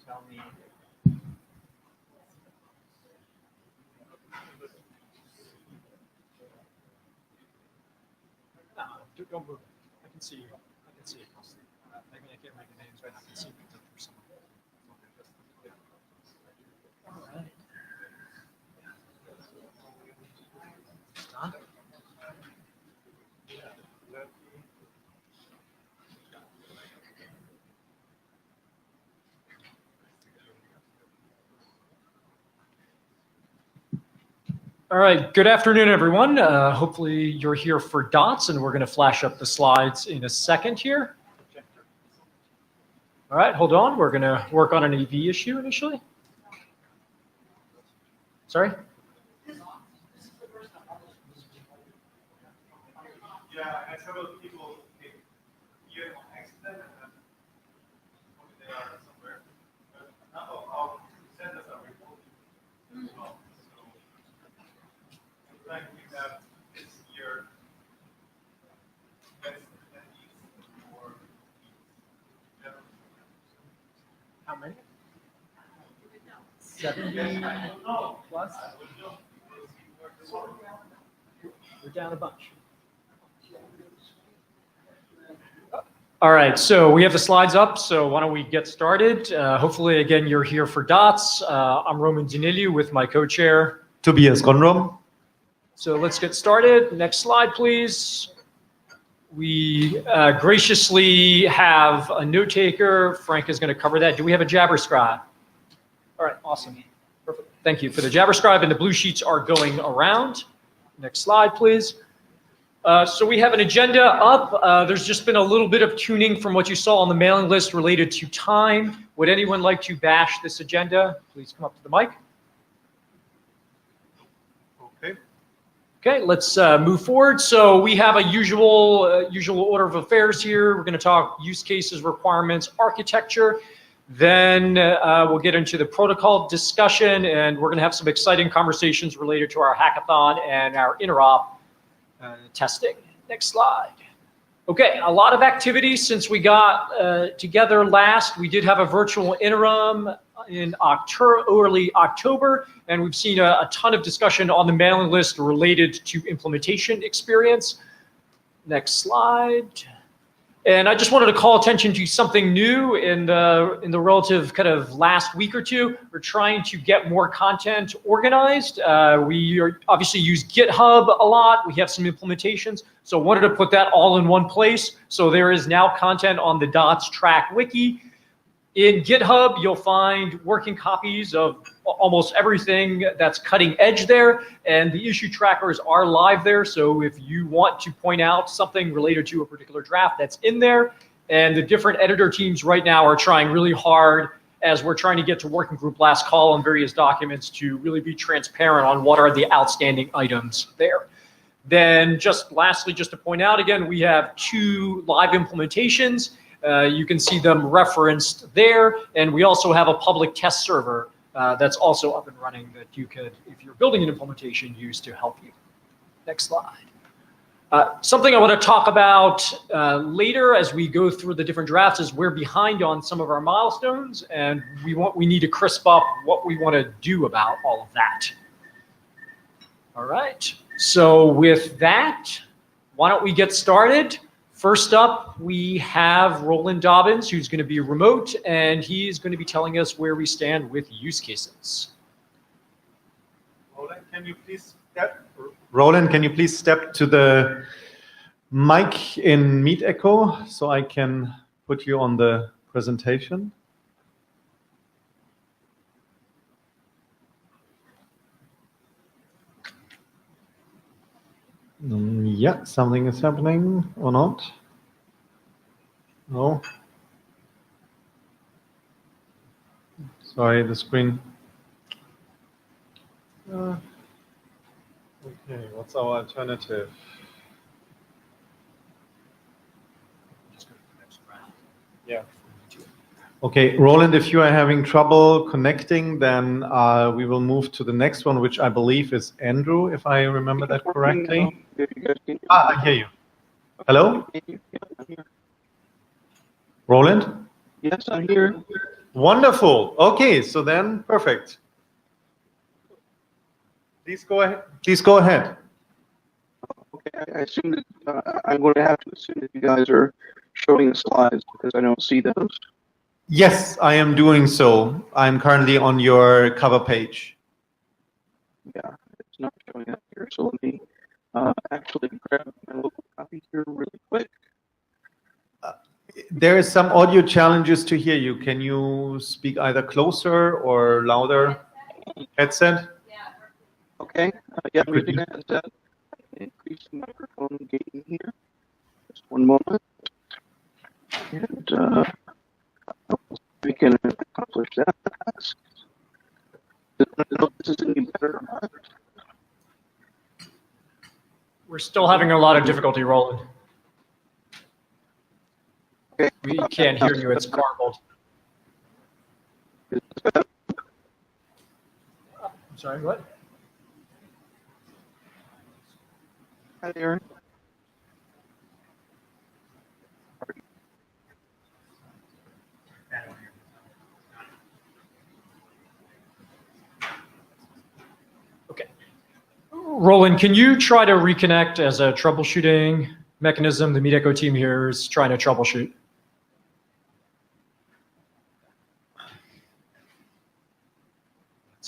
tell me. No, don't move. I can see you. I can see you. I mean, I can't make the names right now. I can see things up for someone. All right. Done. All right, good afternoon, everyone. Hopefully you're here for DOTS, and we're going to flash up the slides in a second here. All right, hold on. We're going to work on an EV issue initially. Sorry? Yeah, I had several people here on accident and they are somewhere. But none of our centers are reporting. So we have this year best attendees for general. How many? 70 plus? We're down a bunch. All right, so we have the slides up, so why don't we get started? Hopefully, again, you're here for DOTS. I'm Roman Daniliou with my co-chair, Tobias Gonrom. So let's get started. Next slide, please. We graciously have a note taker. Frank is going to cover that. Do we have a Jabber scribe? All right, awesome. Perfect. Thank you for the Jabber scribe, and the blue sheets are going around. Next slide, please. So we have an agenda up. There's just been a little bit of tuning from what you saw on the mailing list related to time. Would anyone like to bash this agenda? Please come up to the mic. Okay. Okay, let's move forward. So we have a usual order of affairs here. We're going to talk use cases, requirements, architecture. Then we'll get into the protocol discussion, and we're going to have some exciting conversations related to our hackathon and our interop testing. Next slide. Okay, a lot of activity since we got together last. We did have a virtual interim in early October, and we've seen a ton of discussion on the mailing list related to implementation experience. Next slide. And I just wanted to call attention to something new in the relative kind of last week or two. We're trying to get more content organized. We obviously use GitHub a lot. We have some implementations. So I wanted to put that all in one place. So there is now content on the DOTS track wiki. In GitHub, you'll find working copies of almost everything that's cutting edge there, and the issue trackers are live there. So if you want to point out something related to a particular draft, that's in there. And the different editor teams right now are trying really hard, as we're trying to get to working group last call on various documents, to really be transparent on what are the outstanding items there. Then just lastly, just to point out again, we have 2 live implementations. You can see them referenced there, and we also have a public test server that's also up and running that you could, if you're building an implementation, use to help you. Next slide. Something I want to talk about later as we go through the different drafts is we're behind on some of our milestones, and we need to crisp up what we want to do about all of that. All right, so with that, why don't we get started? First up, we have Roland Dobbins, who's going to be remote, and he's going to be telling us where we stand with use cases. Roland, can you please step to the mic in Meet Echo so I can put you on the presentation? Yeah, something is happening or not? No. Sorry, the screen. Okay, what's our alternative? Yeah. Okay, Roland, if you are having trouble connecting, then we will move to the next one, which I believe is Andrew, if I remember that correctly. I hear you. Hello? Roland? Yes, I'm here. Wonderful. Okay, so then perfect. Please go ahead. Please go ahead. Okay, I assume that I'm going to have to assume that you guys are showing the slides because I don't see those. Yes, I am doing so. I'm currently on your cover page. Yeah, it's not showing up here. So let me actually grab my local copy here really quick. There is some audio challenges to hear you. Can you speak either closer or louder? Headset? Okay, yeah, I'm using that headset. Increase the microphone gain here. Just one moment. And we can accomplish that. This is any better or not. We're still having a lot of difficulty, Roland. Okay. We can't hear you. It's garbled. I'm sorry, what? Hi, Aaron. Okay. Roland, can you try to reconnect as a troubleshooting mechanism? The MeetEcho team here is trying to troubleshoot.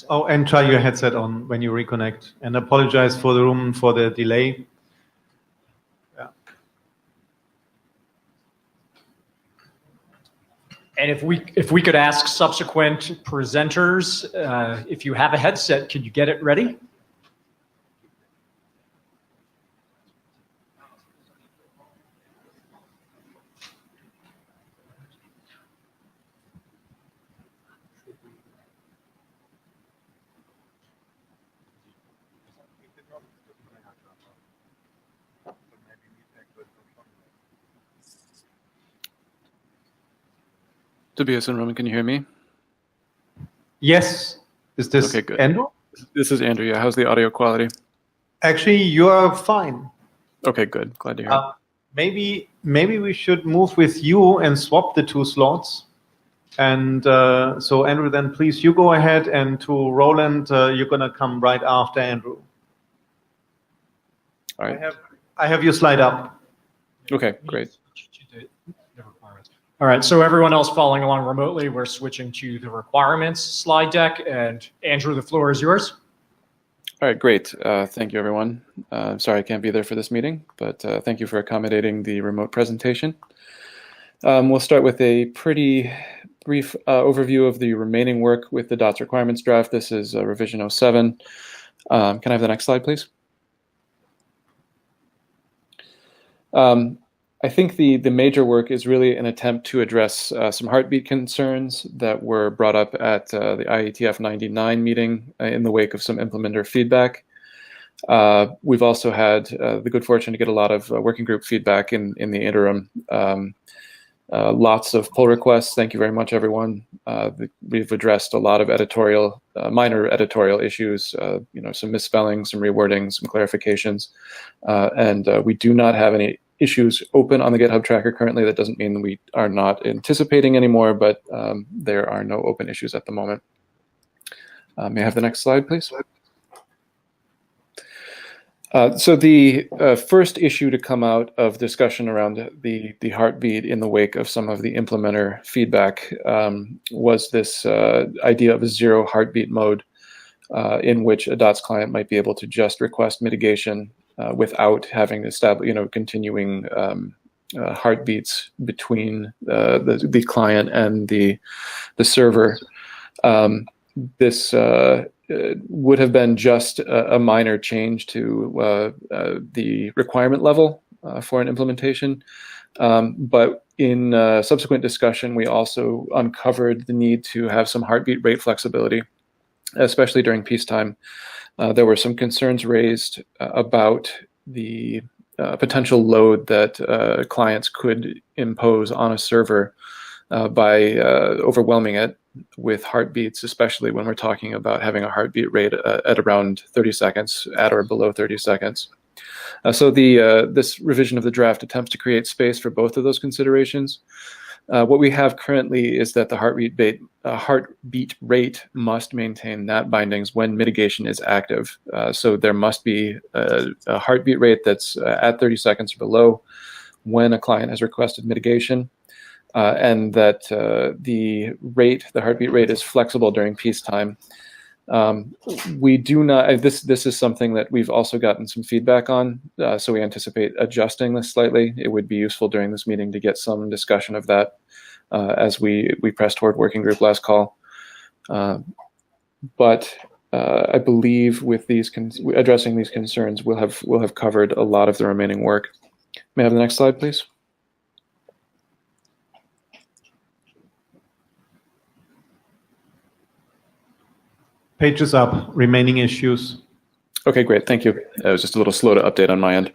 Oh, and try your headset on when you reconnect. And apologize for the room for the delay. Yeah. And if we could ask subsequent presenters, if you have a headset, could you get it ready? Tobias and Roman, can you hear me? Yes. Is this Okay, good. Andrew? This is Andrew. Yeah, how's the audio quality? Actually, you're fine. Okay, good. Glad to hear. Maybe we should move with you and swap the two slots. And so Andrew, then please, you go ahead, and to Roland, you're going to come right after Andrew. All right. I have your slide up. Okay, great. All right, so everyone else following along remotely, we're switching to the requirements slide deck. And Andrew, the floor is yours. All right, great. Thank you, everyone. Sorry I can't be there for this meeting, but thank you for accommodating the remote presentation. We'll start with a pretty brief overview of the remaining work with the DOTS requirements draft. This is revision 07. Can I have the next slide, please? I think the major work is really an attempt to address some heartbeat concerns that were brought up at the IETF 99 meeting in the wake of some implementer feedback. We've also had the good fortune to get a lot of working group feedback in the interim. Lots of pull requests. Thank you very much, everyone. We've addressed a lot of editorial, minor editorial issues, some misspelling, some rewording, some clarifications. And we do not have any issues open on the GitHub tracker currently. That doesn't mean we are not anticipating anymore, but there are no open issues at the moment. May I have the next slide, please? So the first issue to come out of discussion around the heartbeat in the wake of some of the implementer feedback was this idea of a zero heartbeat mode in which a DOTS client might be able to just request mitigation without having to establish, continuing heartbeats between the client and the server. This would have been just a minor change to the requirement level for an implementation. But in subsequent discussion, we also uncovered the need to have some heartbeat rate flexibility, especially during peacetime. There were some concerns raised about the potential load that clients could impose on a server by overwhelming it with heartbeats, especially when we're talking about having a heartbeat rate at around 30 seconds, at or below 30 seconds. So this revision of the draft attempts to create space for both of those considerations. What we have currently is that the heartbeat rate must maintain NAT bindings when mitigation is active. So there must be a heartbeat rate that's at 30 seconds or below when a client has requested mitigation, and that the heartbeat rate is flexible during peacetime. We do not, this is something that we've also gotten some feedback on, so we anticipate adjusting this slightly. It would be useful during this meeting to get some discussion of that as we press toward working group last call. But I believe with addressing these concerns, we'll have covered a lot of the remaining work. May I have the next slide, please? Page is up. Remaining issues. Okay, great. Thank you. It was just a little slow to update on my end.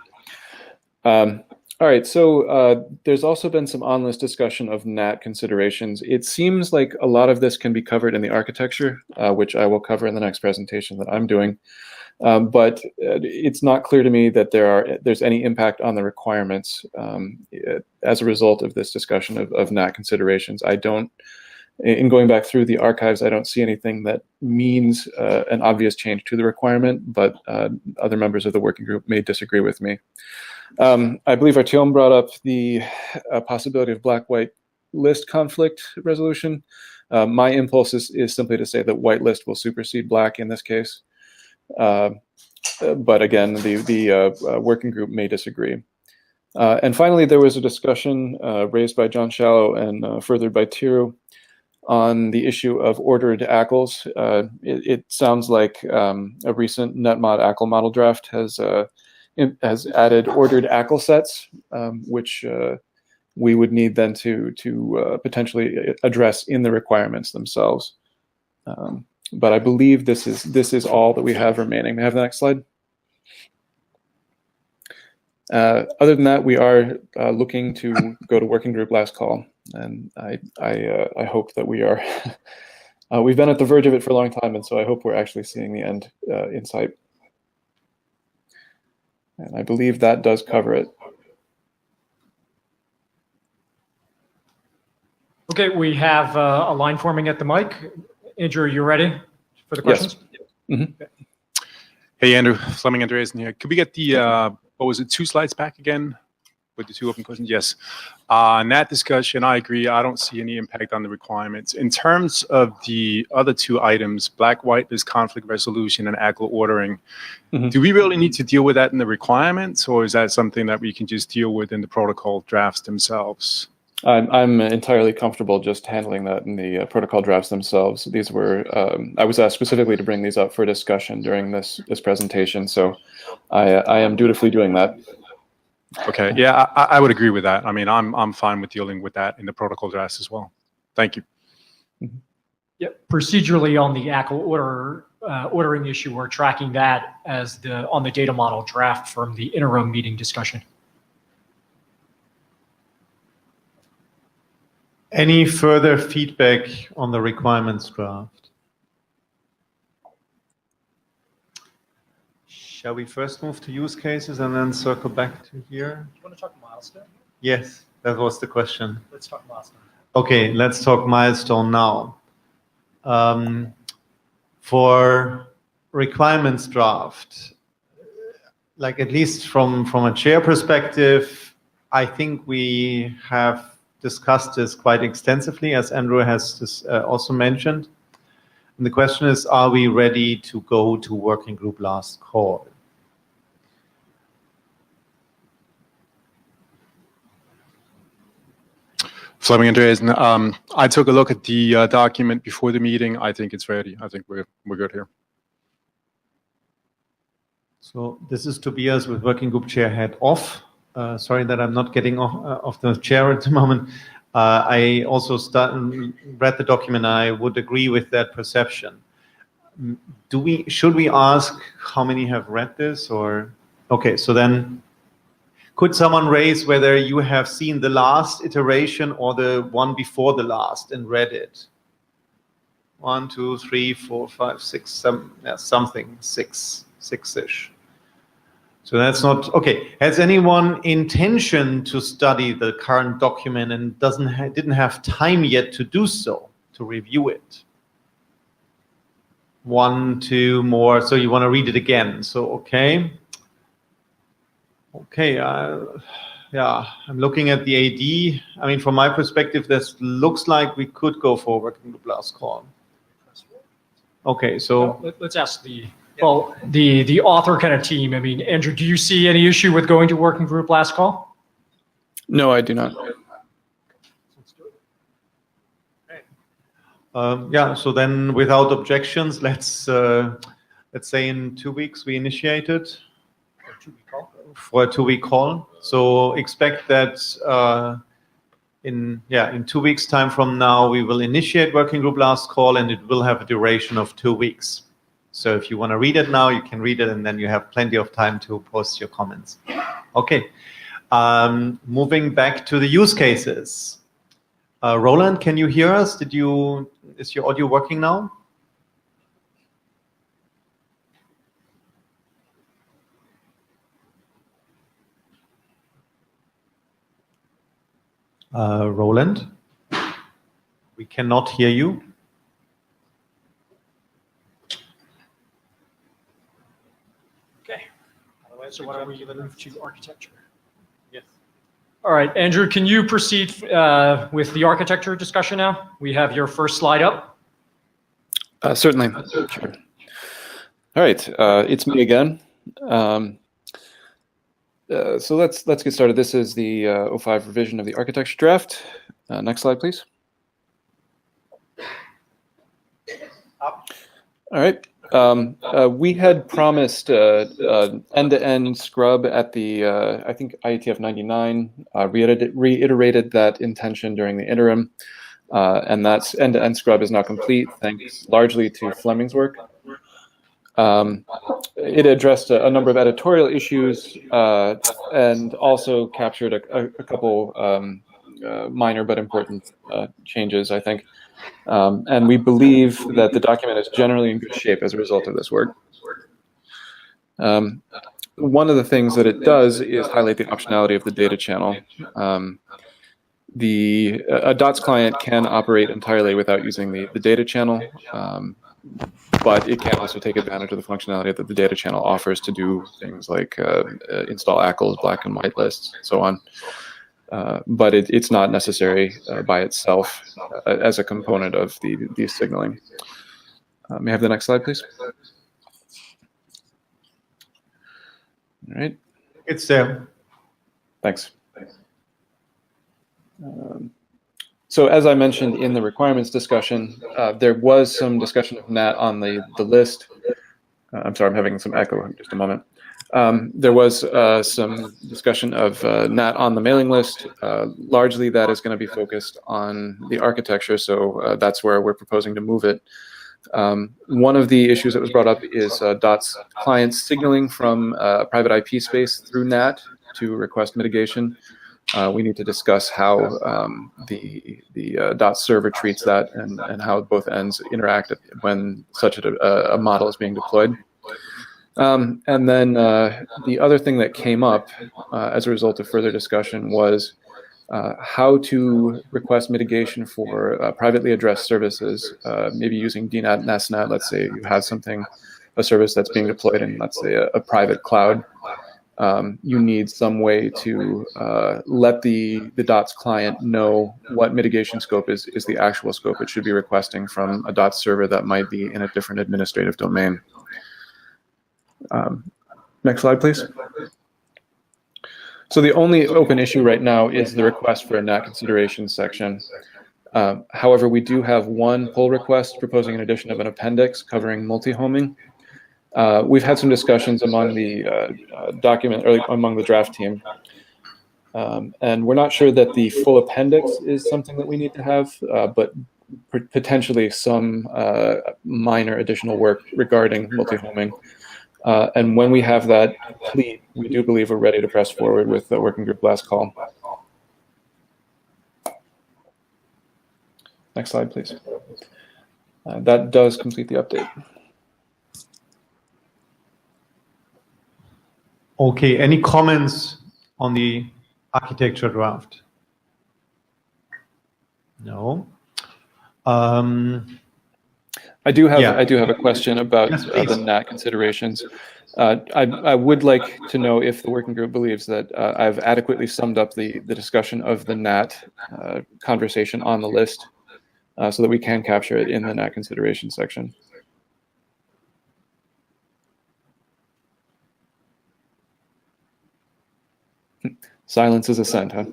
All right, so there's also been some on-list discussion of NAT considerations. It seems like a lot of this can be covered in the architecture, which I will cover in the next presentation that I'm doing. But it's not clear to me that there's any impact on the requirements as a result of this discussion of NAT considerations. In going back through the archives, I don't see anything that means an obvious change to the requirement, but other members of the working group may disagree with me. I believe Artyom brought up the possibility of black-white list conflict resolution. My impulse is simply to say that white list will supersede black in this case. But again, the working group may disagree. And finally, there was a discussion raised by John Shallow and furthered by Tiru on the issue of ordered ACLs. It sounds like a recent NetMod ACL model draft has added ordered ACL sets, which we would need then to potentially address in the requirements themselves. But I believe this is all that we have remaining. May I have the next slide? Other than that, we are looking to go to working group last call, and I hope that we are. We've been at the verge of it for a long time, and so I hope we're actually seeing the end in sight. And I believe that does cover it. Okay, we have a line forming at the mic. Andrew, are you ready for the questions? Yes. Mm-hmm. Hey, Andrew, Fleming Andreasen here. Could we get the, what was it, 2 slides back again with the 2 open questions? Yes. In that discussion, I agree. I don't see any impact on the requirements. In terms of the other 2 items, black-white list conflict resolution and ACL ordering, do we really need to deal with that in the requirements, or is that something that we can just deal with in the protocol drafts themselves? I'm entirely comfortable just handling that in the protocol drafts themselves. These were, I was asked specifically to bring these up for discussion during this presentation, so I am dutifully doing that. Okay, yeah, I would agree with that. I mean, I'm fine with dealing with that in the protocol drafts as well. Thank you. Yeah, procedurally on the ACL ordering issue, we're tracking that as on the data model draft from the interim meeting discussion. Any further feedback on the requirements draft? Shall we first move to use cases and then circle back to here? Do you want to talk milestone? Yes, that was the question. Let's talk milestone. Okay, let's talk milestone now. For requirements draft, like at least from a chair perspective, I think we have discussed this quite extensively, as Andrew has also mentioned. And the question is, are we ready to go to working group last call? Fleming Andreasen, I took a look at the document before the meeting. I think it's ready. I think we're good here. So this is Tobias with working group chair head off. Sorry that I'm not getting off the chair at the moment. I also read the document. I would agree with that perception. Should we ask how many have read this, or? Okay, so then could someone raise whether you have seen the last iteration or the one before the last and read it? 1, 2, 3, 4, 5, 6, 7, yeah, something, 6-ish. So that's not, okay. Has anyone intention to study the current document and didn't have time yet to do so, to review it? 1, 2 more, so you want to read it again. So, okay. Okay, yeah, I'm looking at the AD. I mean, from my perspective, this looks like we could go for working group last call. Okay, so let's ask the author kind of team. I mean, Andrew, do you see any issue with going to working group last call? No, I do not. Yeah, so then without objections, let's say in 2 weeks we initiate it for a 2-week call. So expect that in 2 weeks time from now, we will initiate working group last call, and it will have a duration of 2 weeks. So if you want to read it now, you can read it, and then you have plenty of time to post your comments. Okay, moving back to the use cases. Roland, can you hear us? Is your audio working now? Roland, we cannot hear you. Okay. Otherwise, so why don't we move to architecture? Yes. All right, Andrew, can you proceed with the architecture discussion now? We have your first slide up. Certainly. Sure. All right, it's me again. So let's get started. This is the 05 revision of the architecture draft. Next slide, please. All right. We had promised end-to-end scrub at the, I think, IETF 99, reiterated that intention during the interim, and that end-to-end scrub is now complete, thanks largely to Fleming's work. It addressed a number of editorial issues and also captured a couple minor but important changes, I think. And we believe that the document is generally in good shape as a result of this work. One of the things that it does is highlight the optionality of the data channel. A DOTS client can operate entirely without using the data channel, but it can also take advantage of the functionality that the data channel offers to do things like install ACLs, black and white lists, and so on. But it's not necessary by itself as a component of the signaling. May I have the next slide, please? All right. It's there. Thanks. So as I mentioned in the requirements discussion, there was some discussion of NAT on the list. I'm sorry, I'm having some echo in just a moment. There was some discussion of NAT on the mailing list. Largely that is going to be focused on the architecture, so that's where we're proposing to move it. One of the issues that was brought up is DOTS clients signaling from private IP space through NAT to request mitigation. We need to discuss how the DOTS server treats that and how both ends interact when such a model is being deployed. And then the other thing that came up as a result of further discussion was how to request mitigation for privately addressed services, maybe using DNAT, NASNAT. Let's say you have a service that's being deployed in, let's say, a private cloud. You need some way to let the DOTS client know what mitigation scope is the actual scope it should be requesting from a DOTS server that might be in a different administrative domain. Next slide, please. So the only open issue right now is the request for a NAT consideration section. However, we do have one pull request proposing an addition of an appendix covering multi-homing. We've had some discussions among the among the draft team, and we're not sure that the full appendix is something that we need to have, but potentially some minor additional work regarding multi-homing. And when we have that complete, we do believe we're ready to press forward with the working group last call. Next slide, please. That does complete the update. Okay, any comments on the architecture draft? No. I do have Yeah. a question about Yes, the please. NAT considerations. I would like to know if the working group believes that I've adequately summed up the discussion of the NAT conversation on the list, so that we can capture it in the NAT consideration section. Silence is assent, huh?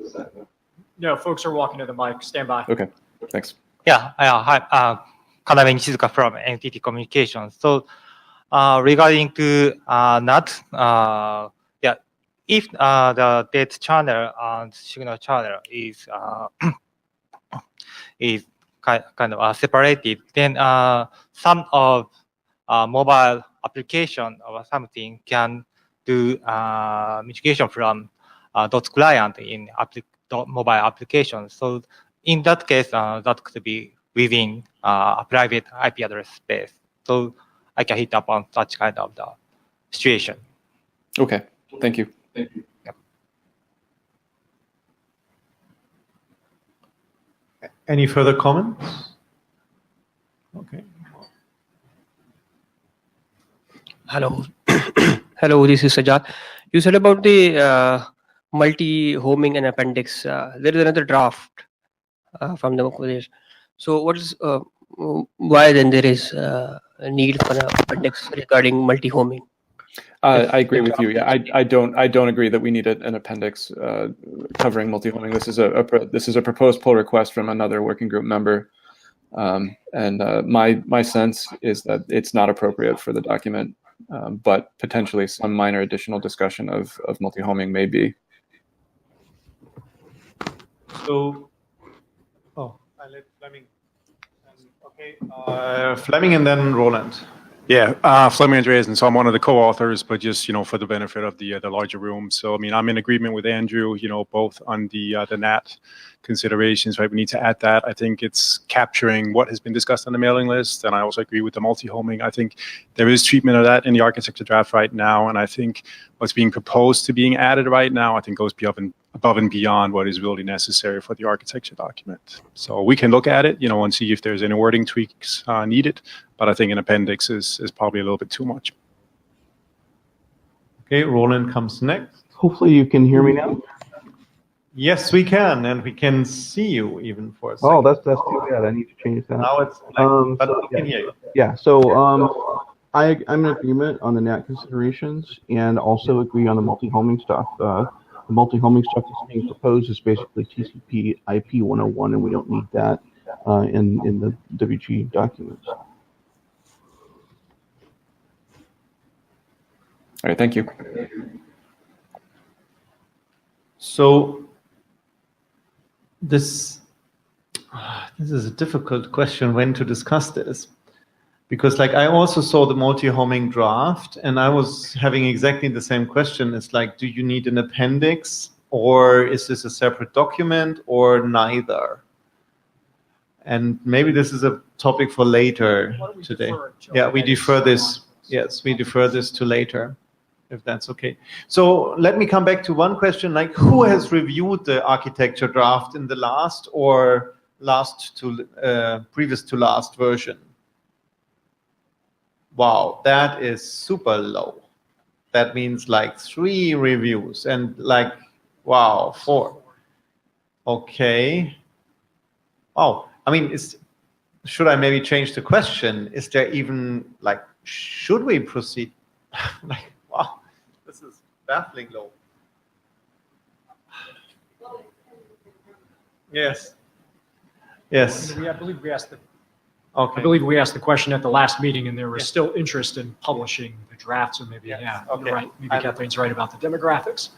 No, folks are walking to the mic. Stand by. Okay, thanks. Yeah, hi, Kaname Nishizuka from NTT Communications. So, regarding to NAT, yeah, if the data channel and signal channel is kind of separated, then some of mobile application or something can do mitigation from DOTS client in mobile applications. So in that case, that could be within a private IP address space. So I can hit upon such kind of the situation. Okay, thank you. Yep. Any further comments? Okay. Hello. Hello, this is Sajad. You said about the multi-homing and appendix. There is another draft from the Mukhadesh. So what is why then there is a need for an appendix regarding multi-homing? I agree with you. Yeah, I don't agree that we need an appendix covering multi-homing. This is a proposed pull request from another working group member, and my sense is that it's not appropriate for the document, but potentially some minor additional discussion of multi-homing may be. So, I let Fleming. Okay, Fleming and then Roland. Yeah, Fleming Andreas, and so I'm one of the co-authors, but just, for the benefit of the larger room. So, I mean, I'm in agreement with Andrew, both on the NAT considerations, right? We need to add that. I think it's capturing what has been discussed on the mailing list, and I also agree with the multi-homing. I think there is treatment of that in the architecture draft right now, and I think what's being proposed to being added right now, I think goes above and beyond what is really necessary for the architecture document. So we can look at it, and see if there's any wording tweaks needed, but I think an appendix is probably a little bit too much. Okay, Roland comes next. Hopefully you can hear me now. Yes, we can, and we can see you even for a second. Oh, that's too bad. I need to change that. Now it's like, but so, we can hear you. Yeah, so I'm in agreement on the NAT considerations and also agree on the multi-homing stuff. The multi-homing stuff that's being proposed is basically TCP IP 101, and we don't need that in the WG documents. All right, thank you. So this is a difficult question when to discuss this, because like I also saw the multi-homing draft and I was having exactly the same question. It's like, do you need an appendix, or is this a separate document, or neither? And maybe this is a topic for later today. Yeah, we defer this. Yes, we defer this to later, if that's okay. So let me come back to one question, like who has reviewed the architecture draft in the last or previous to last version? Wow, that is super low. That means like 3 reviews and like, wow, 4. Okay. Oh, I mean, should I maybe change the question? Is there even like, should we proceed? Like, wow, this is baffling low. Yes. Yes. I believe we asked Okay. I believe we asked the question at the last meeting, and there was still interest in publishing the draft. So maybe, yeah, Okay. you're right. Maybe Kathleen's right about the demographics.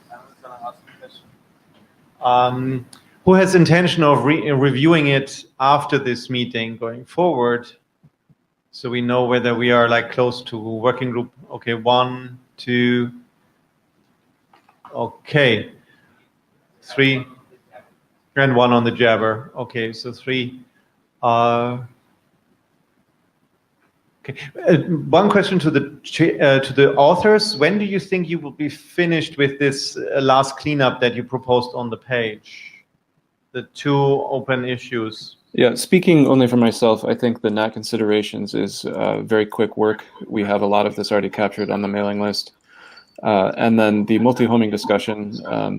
Who has intention of reviewing it after this meeting going forward, so we know whether we are like close to working group? Okay, 1, 2. Okay, 3, and 1 on the Jabber. Okay, so 3. Okay, Okay. One question to the authors. When do you think you will be finished with this last cleanup that you proposed on the page? The 2 open issues. Yeah, speaking only for myself, I think the NAT considerations is very quick work. We have a lot of this already captured on the mailing list. And then the multi-homing discussion,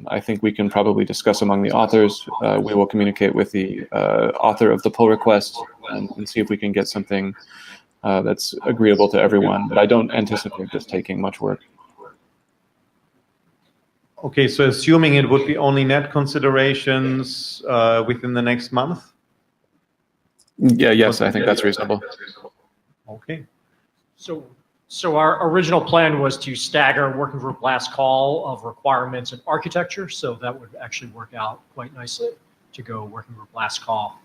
I think we can probably discuss among the authors. We will communicate with the author of the pull request and see if we can get something that's agreeable to everyone. But I don't anticipate this taking much work. Okay, so assuming it would be only net considerations within the next month? Yeah, yes, I think that's reasonable. Okay. So our original plan was to stagger working group last call of requirements and architecture. So that would actually work out quite nicely to go working group last call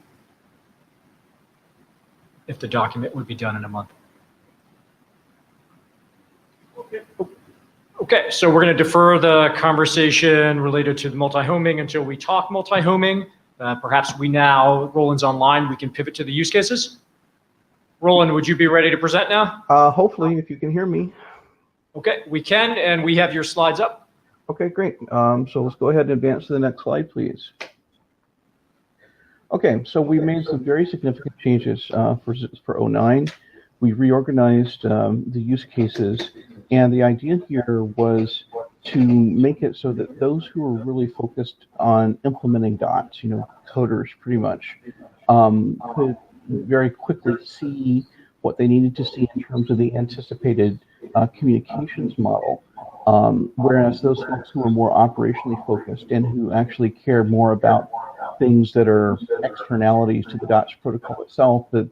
if the document would be done in a month. Okay, so we're going to defer the conversation related to the multi-homing until we talk multi-homing. Perhaps Roland's online, we can pivot to the use cases. Roland, would you be ready to present now? Hopefully, if you can hear me. Okay, we can, and we have your slides up. Okay, great. So let's go ahead and advance to the next slide, please. Okay, so we made some very significant changes for 09. We reorganized the use cases, and the idea here was to make it so that those who are really focused on implementing DOTS, coders pretty much, could very quickly see what they needed to see in terms of the anticipated communications model. Whereas those folks who are more operationally focused and who actually care more about things that are externalities to the DOTS protocol itself that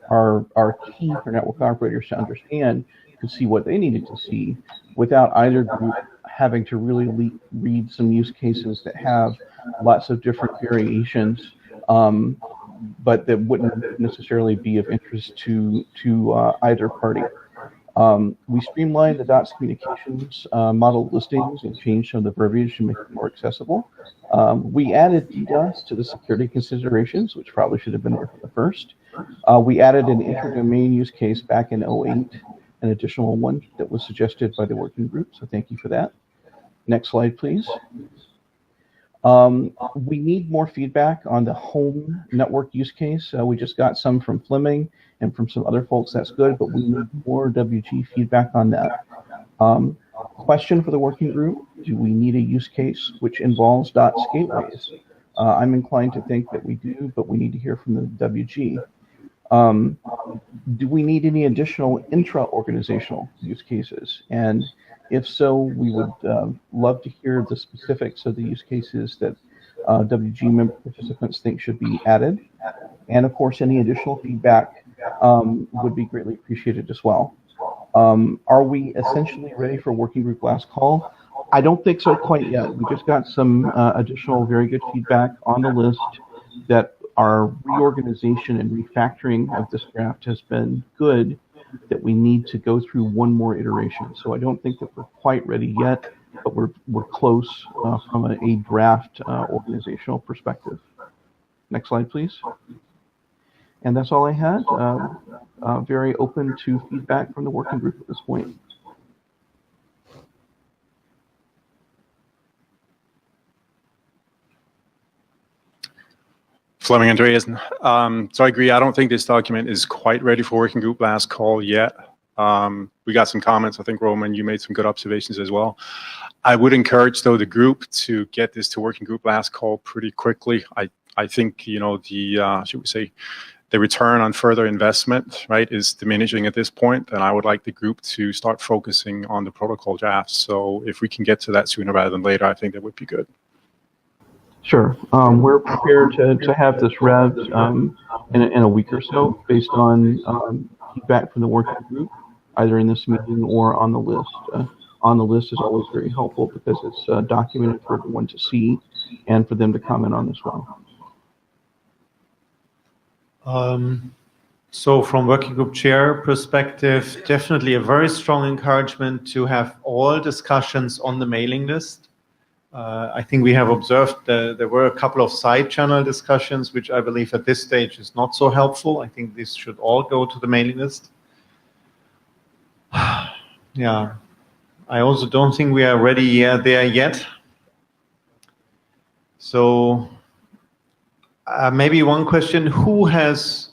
are key for network operators to understand, could see what they needed to see without either group having to really read some use cases that have lots of different variations, but that wouldn't necessarily be of interest to either party. We streamlined the DOTS communications model listings and changed some of the verbiage to make it more accessible. We added DDoS to the security considerations, which probably should have been there from the first. We added an inter-domain use case back in 08, an additional one that was suggested by the working group, so thank you for that. Next slide, please. We need more feedback on the home network use case. We just got some from Fleming and from some other folks, that's good, but we need more WG feedback on that. Question for the working group, do we need a use case which involves DOTS gateways? I'm inclined to think that we do, but we need to hear from the WG. Do we need any additional intra-organizational use cases? And if so, we would love to hear the specifics of the use cases that WG member participants think should be added. And of course, any additional feedback would be greatly appreciated as well. Are we essentially ready for working group last call? I don't think so quite yet. We just got some additional very good feedback on the list that our reorganization and refactoring of this draft has been good, that we need to go through one more iteration. So I don't think that we're quite ready yet, but we're close from a draft organizational perspective. Next slide, please. And that's all I had. Very open to feedback from the working group at this point. Fleming Andreasen. So I agree. I don't think this document is quite ready for working group last call yet. We got some comments. I think, Roman, you made some good observations as well. I would encourage, though, the group to get this to working group last call pretty quickly. I think, should we say, the return on further investment, right, is diminishing at this point, and I would like the group to start focusing on the protocol drafts. So if we can get to that sooner rather than later, I think that would be good. Sure. We're prepared to have this read in a week or so based on feedback from the working group, either in this meeting or on the list. On the list is always very helpful because it's documented for everyone to see and for them to comment on as well. So from working group chair perspective, definitely a very strong encouragement to have all discussions on the mailing list. I think we have observed there were a couple of side channel discussions, which I believe at this stage is not so helpful. I think this should all go to the mailing list. Yeah, I also don't think we are ready there yet. So maybe one question, who has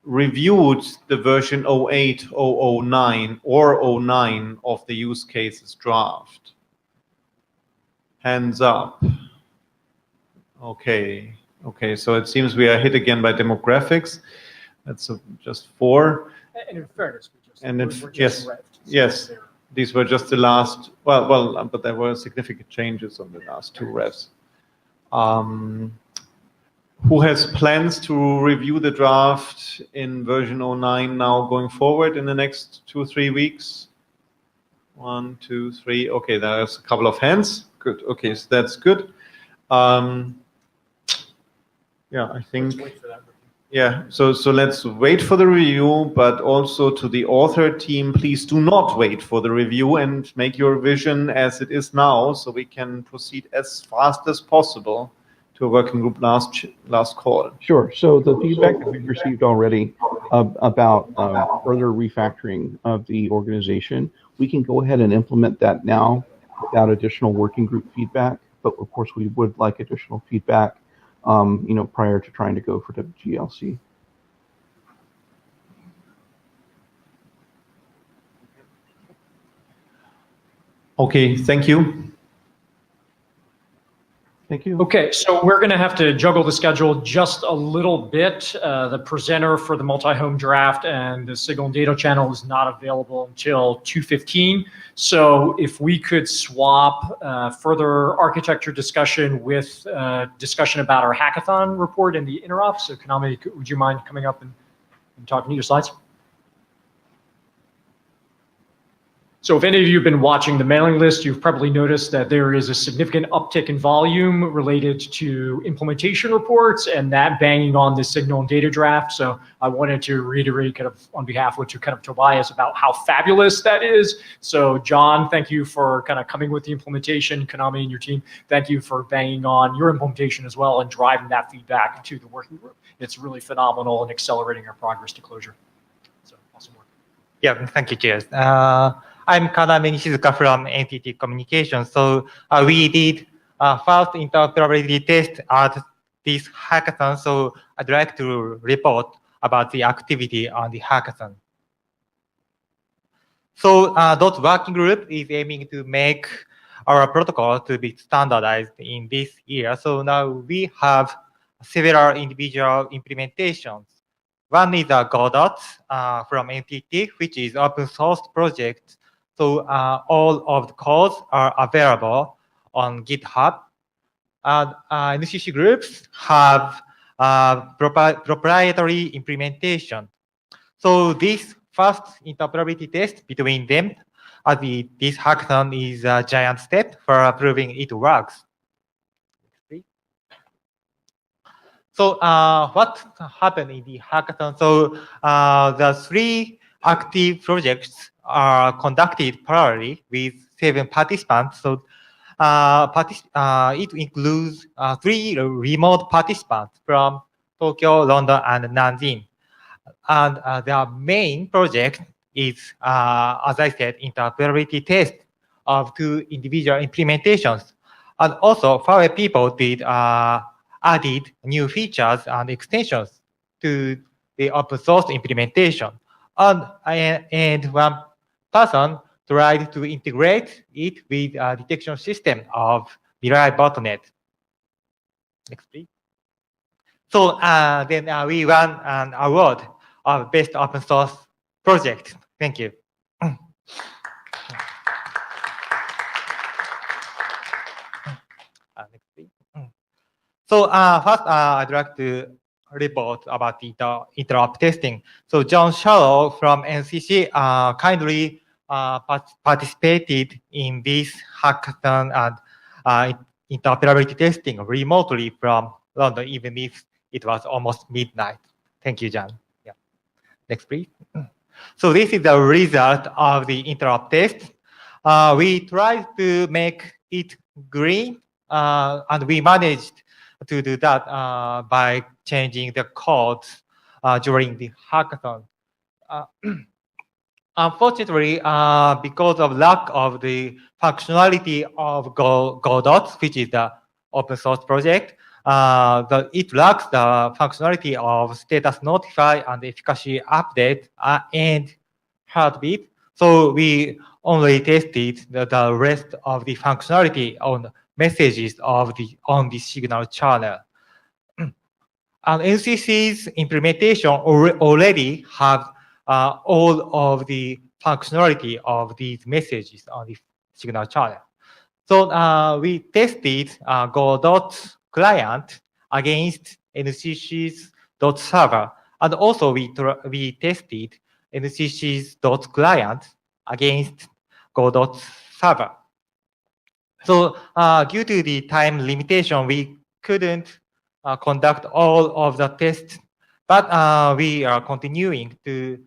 reviewed the version 08, 009 or 09 of the use cases draft? Hands up. Okay, so it seems we are hit again by demographics. That's just 4. And in fairness, yes, these were just the last, but there were significant changes on the last 2 revs. Who has plans to review the draft in version 09 now going forward in the next 2-3 weeks? 1, 2, 3. Okay, there's a couple of hands. Good. Okay, so that's good. Yeah, I think. Let's wait for that. Yeah, so let's wait for the review, but also to the author team, please do not wait for the review and make your vision as it is now, so we can proceed as fast as possible to a working group last call. Sure. So the feedback that we've received already about further refactoring of the organization, we can go ahead and implement that now without additional working group feedback. But of course, we would like additional feedback, prior to trying to go for WGLC. Okay, thank you. Thank you. Okay, so we're going to have to juggle the schedule just a little bit. The presenter for the multi-home draft and the signal and data channel is not available until 2:15. So if we could swap further architecture discussion with discussion about our hackathon report in the interop. So Konami, would you mind coming up and talking to your slides? So if any of you have been watching the mailing list, you've probably noticed that there is a significant uptick in volume related to implementation reports and that banging on the signal and data draft. So I wanted to reiterate kind of on behalf of Tobias about how fabulous that is. So John, thank you for kind of coming with the implementation. Konami and your team, thank you for banging on your implementation as well and driving that feedback to the working group. It's really phenomenal and accelerating our progress to closure. So awesome work. Yeah, thank you, Chair. I'm Kaname Nishizuka from NTT Communications. So we did first interoperability test at this hackathon. So I'd like to report about the activity on the hackathon. So DOTS working group is aiming to make our protocol to be standardized in this year. So now we have several individual implementations. One is a GoDots from NTT, which is open source project. So all of the codes are available on GitHub. And NCC groups have proprietary implementation. So this first interoperability test between them at this hackathon is a giant step for proving it works. So what happened in the hackathon? So the 3 active projects are conducted parallelly with 7 participants. So it includes 3 remote participants from Tokyo, London, and Nanjing. And their main project is, as I said, interoperability test of 2 individual implementations. And also, 5 people did added new features and extensions to the open source implementation. And one person tried to integrate it with a detection system of Mirai botnet. Next, please. So then we won an award of best open source project. Thank you. Next, please. So first, I'd like to report about the interop testing. So John Shallow from NCC kindly participated in this hackathon and interoperability testing remotely from London, even if it was almost midnight. Thank you, John. Yeah. Next, please. So this is the result of the interop test. We tried to make it green, and we managed to do that by changing the codes during the hackathon. Unfortunately, because of lack of the functionality of Godot, which is the open source project, it lacks the functionality of status notify and efficacy update and heartbeat. So we only tested the rest of the functionality on messages on the signal channel. And NCC's implementation already have all of the functionality of these messages on the signal channel. So we tested Godot client against NCC's dot server, and also we tested NCC's dot client against Godot server. So due to the time limitation, we couldn't conduct all of the tests, but we are continuing to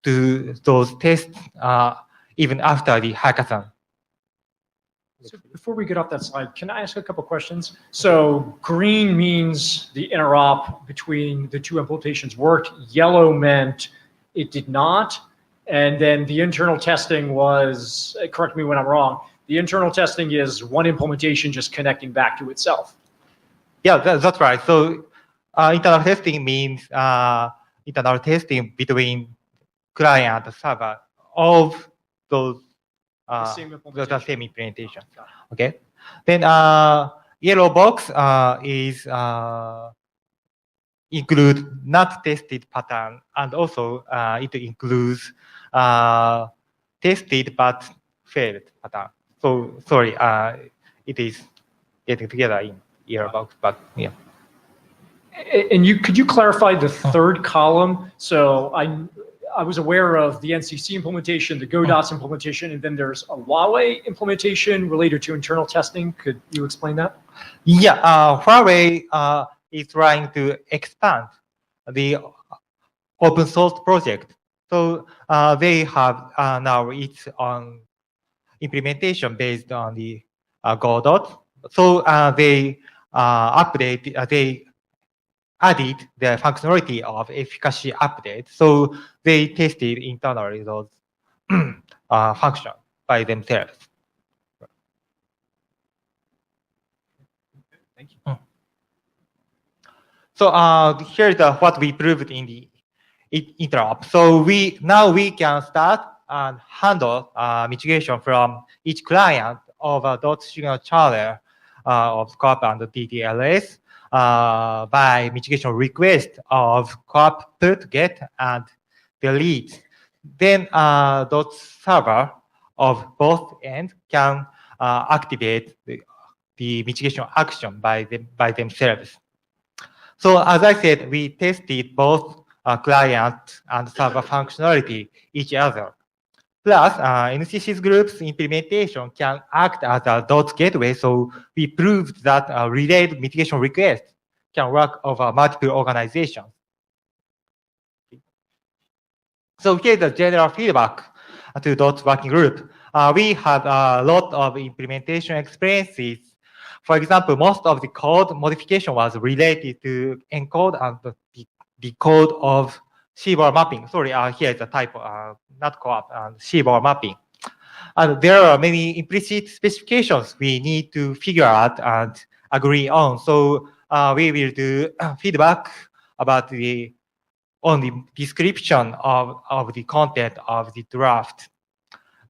do those tests even after the hackathon. So before we get off that slide, can I ask a couple questions? So green means the interop between the two implementations worked. Yellow meant it did not. And then the internal testing was, correct me when I'm wrong, the internal testing is one implementation just connecting back to itself. Yeah, that's right. So internal testing means internal testing between client and server of those the same implementation. Okay. Then yellow box is include not tested pattern, and also it includes tested but failed pattern. So sorry, it is getting together in yellow box, but yeah. And could you clarify the third column? So I was aware of the NCC implementation, the GoDots implementation, and then there's a Huawei implementation related to internal testing. Could you explain that? Yeah, Huawei is trying to expand the open source project. So they have now its own implementation based on the Godot. So they added the functionality of efficacy update. So they tested internally those functions by themselves. Thank you. So here's what we proved in the interop. So now we can start and handle mitigation from each client of a dot signal channel of COP and DTLS. By mitigation request of COP put, get, and delete. Then dot server of both ends can activate the mitigation action by themselves. So as I said, we tested both client and server functionality each other. Plus, NCC's group's implementation can act as a DOTS gateway, so we proved that relayed mitigation requests can work over multiple organizations. So here's the general feedback to DOTS working group. We had a lot of implementation experiences. For example, most of the code modification was related to encode and decode of CBOR mapping. Sorry, here is a typo, not co-op, CBOR mapping. And there are many implicit specifications we need to figure out and agree on. So we will do feedback about on the description of the content of the draft.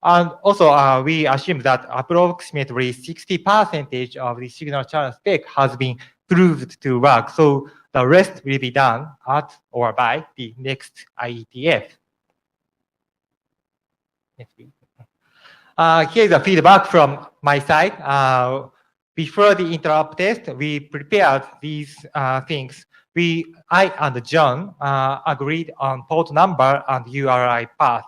And also, we assume that approximately 60% of the signal channel spec has been proved to work. So the rest will be done at or by the next IETF. Here's the feedback from my side. Before the interop test, we prepared these things. I and John agreed on port number and URI path.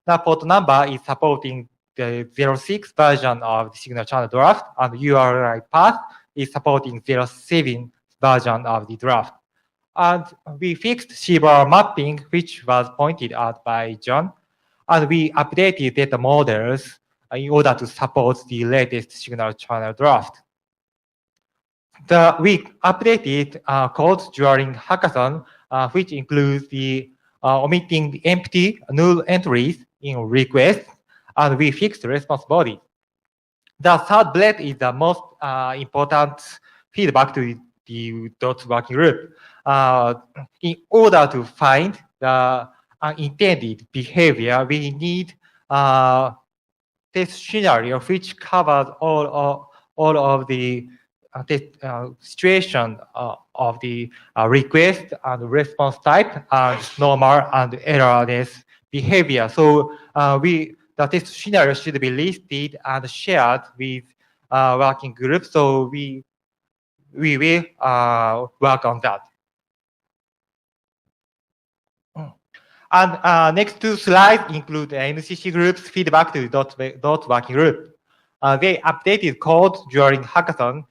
The port number is supporting the 06 version of the signal channel draft, and URI path is supporting 07 version of the draft. And we fixed CBOR mapping, which was pointed out by John, and we updated data models in order to support the latest signal channel draft. We updated code during hackathon, which includes the omitting the empty null entries in request, and we fix the response body. The third blade is the most important feedback to the DOTS working group. In order to find the unintended behavior, we need test scenario which covers all of the situation of the request and response type and normal and erroneous behavior. So the test scenario should be listed and shared with working group. So we will work on that. And next two slides include NCC group's feedback to DOT working group. They updated code during hackathon.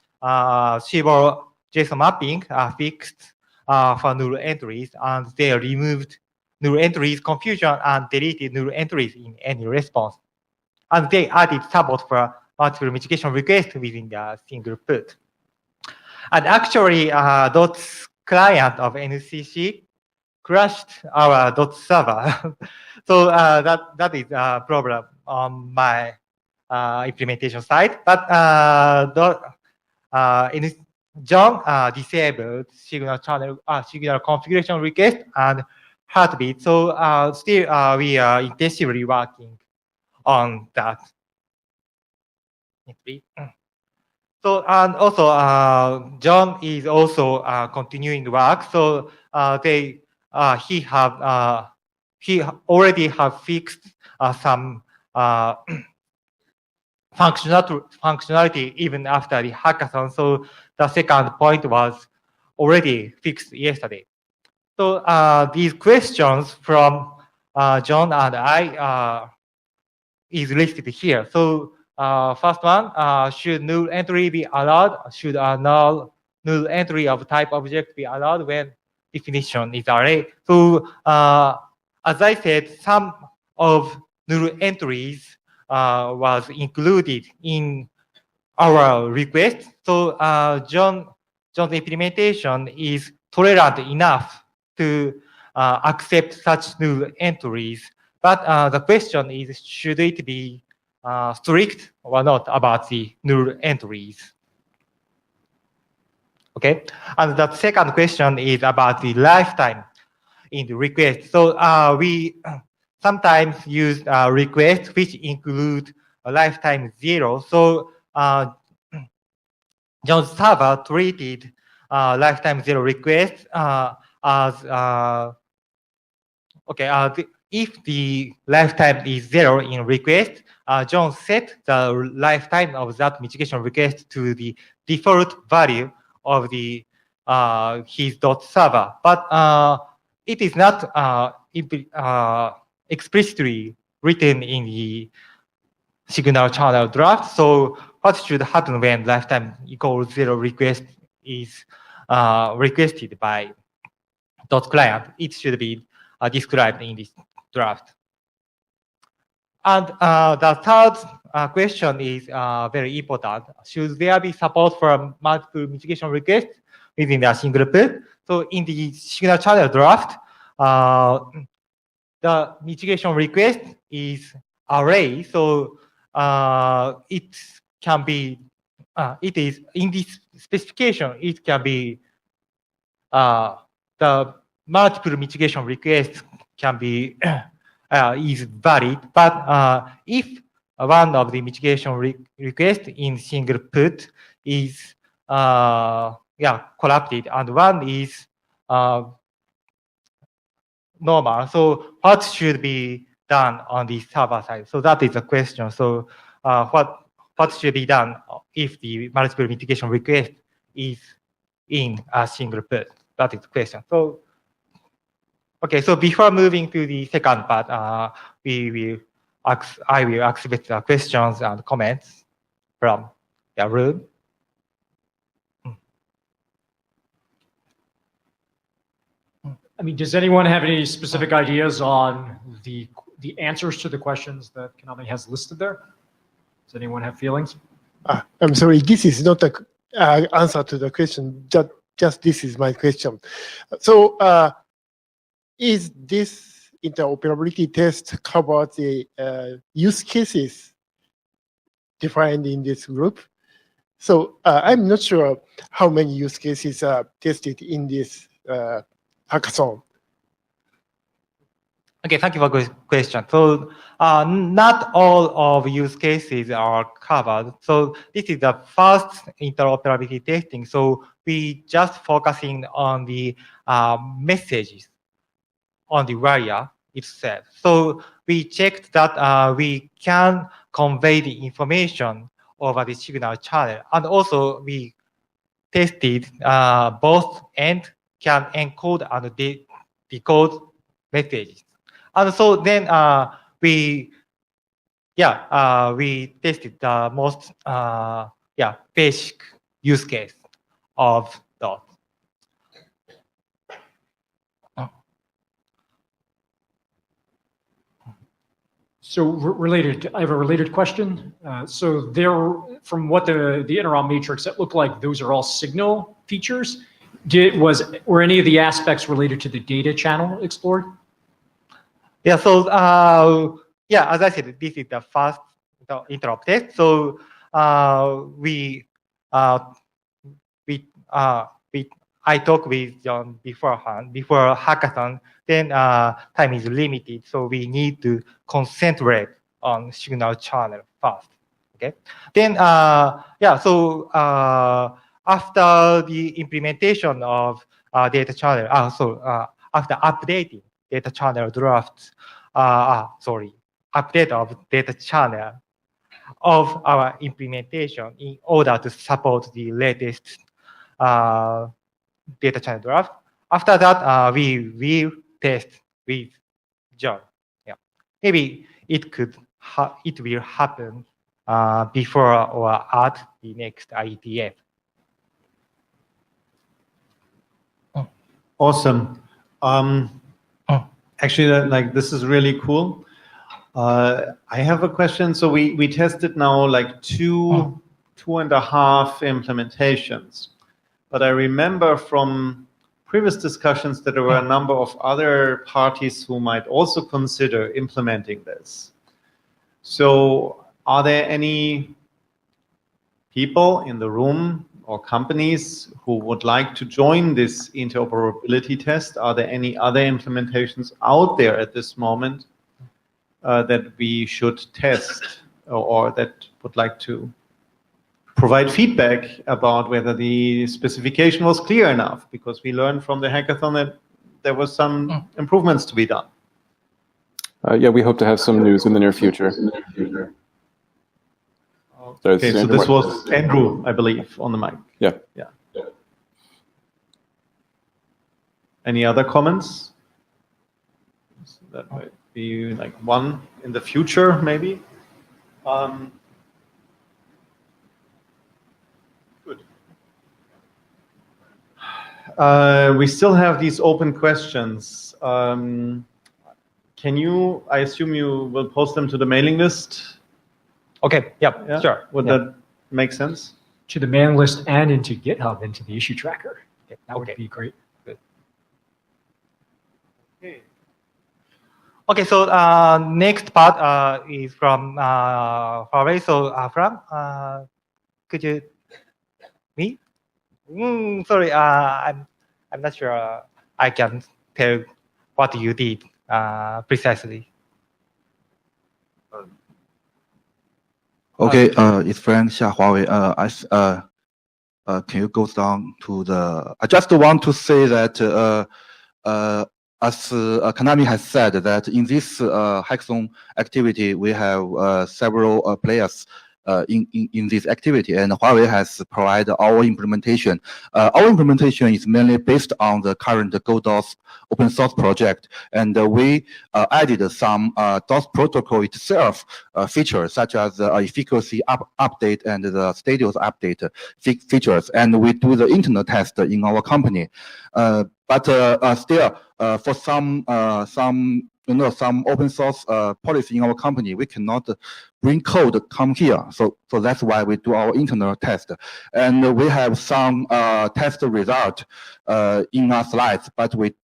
Several JSON mapping fixed for null entries, and they removed null entries confusion and deleted null entries in any response. And they added support for multiple mitigation requests within the single put. And actually, DOTS client of NCC crashed our DOTS server. So that is a problem on my implementation side. But John disabled signal channel signal configuration request and heartbeat. So still we are intensively working on that. So and also John is also continuing work. So he already have fixed some functionality even after the hackathon. So the second point was already fixed yesterday. So these questions from John and I is listed here. So first one, should null entry be allowed? Should a null entry of type object be allowed when definition is array? So as I said, some of null entries was included in our request. So John's implementation is tolerant enough to accept such null entries. But the question is, should it be strict or not about the null entries? Okay, and the second question is about the lifetime in the request. So we sometimes use requests which include a lifetime 0. So John's server treated lifetime 0 request as if the lifetime is 0 in request, John set the lifetime of that mitigation request to the default value of the his DOT server. But it is not explicitly written in the signal channel draft. So what should happen when lifetime equals 0 request is requested by DOT client? It should be described in this draft. And the third question is very important. Should there be support for multiple mitigation requests within a single put? So in the signal channel draft, the mitigation request is array. So it can be, it is in this specification, it can be the multiple mitigation requests can be is valid, but if one of the mitigation requests in single put is corrupted and one is normal, so what should be done on the server side? So that is the question. So what should be done if the multiple mitigation request is in a single put? That is the question. So okay, so before moving to the second part, I will accept the questions and comments from the room. I mean, does anyone have any specific ideas on the answers to the questions that Konami has listed there? Does anyone have feelings? I'm sorry, this is not an answer to the question. Just this is my question. So is this interoperability test cover the use cases defined in this group. So I'm not sure how many use cases are tested in this hackathon. Okay, thank you for the question. So not all of use cases are covered. So this is the first interoperability testing. So we just focusing on the messages on the wire itself. So we checked that we can convey the information over the signal channel. And also we tested both end can encode and decode messages. And so then we tested the most basic use case of DOT. So I have a related question. So there, from what the interop matrix, it looked like those are all signal features. Were any of the aspects related to the data channel explored? Yeah, so as I said, this is the first interop test. So I talked with John beforehand, before hackathon. Then time is limited, so we need to concentrate on signal channel first. Okay. Then so after the implementation of data channel, after updating data channel drafts, update of data channel of our implementation in order to support the latest data channel draft. After that, we will test with John. Yeah, maybe it will happen before or at the next IETF. Awesome. Actually, this is really cool. I have a question. So we tested now like two and a half implementations, but I remember from previous discussions that there were a number of other parties who might also consider implementing this. So are there any people in the room or companies who would like to join this interoperability test? Are there any other implementations out there at this moment that we should test or that would like to provide feedback about whether the specification was clear enough? Because we learned from the hackathon that there was some improvements to be done. Yeah, we hope to have some news in the near future. Okay, so this was Andrew, I believe, on the mic. Yeah. Any other comments? That might be like one in the future, maybe. Good. We still have these open questions. I assume you will post them to the mailing list? Okay, yeah, sure. Would that make sense? To the mailing list and into GitHub, into the issue tracker. Yeah, that would be great. Good. Okay, so next part is from Huawei. So Frank, could you me? Sorry, I'm not sure I can tell what you did precisely. Okay, it's Frank Xia, Huawei. Can you go down to the? I just want to say that as Konami has said that in this hackathon activity, we have several players in this activity, and Huawei has provided our implementation. Our implementation is mainly based on the current GoDOS open source project, and we added some DOS protocol itself features such as the efficacy update and the status update features, and we do the internal test in our company. But still, for some open source policy in our company, we cannot bring code come here. So that's why we do our internal test. And we have some test result in our slides, but we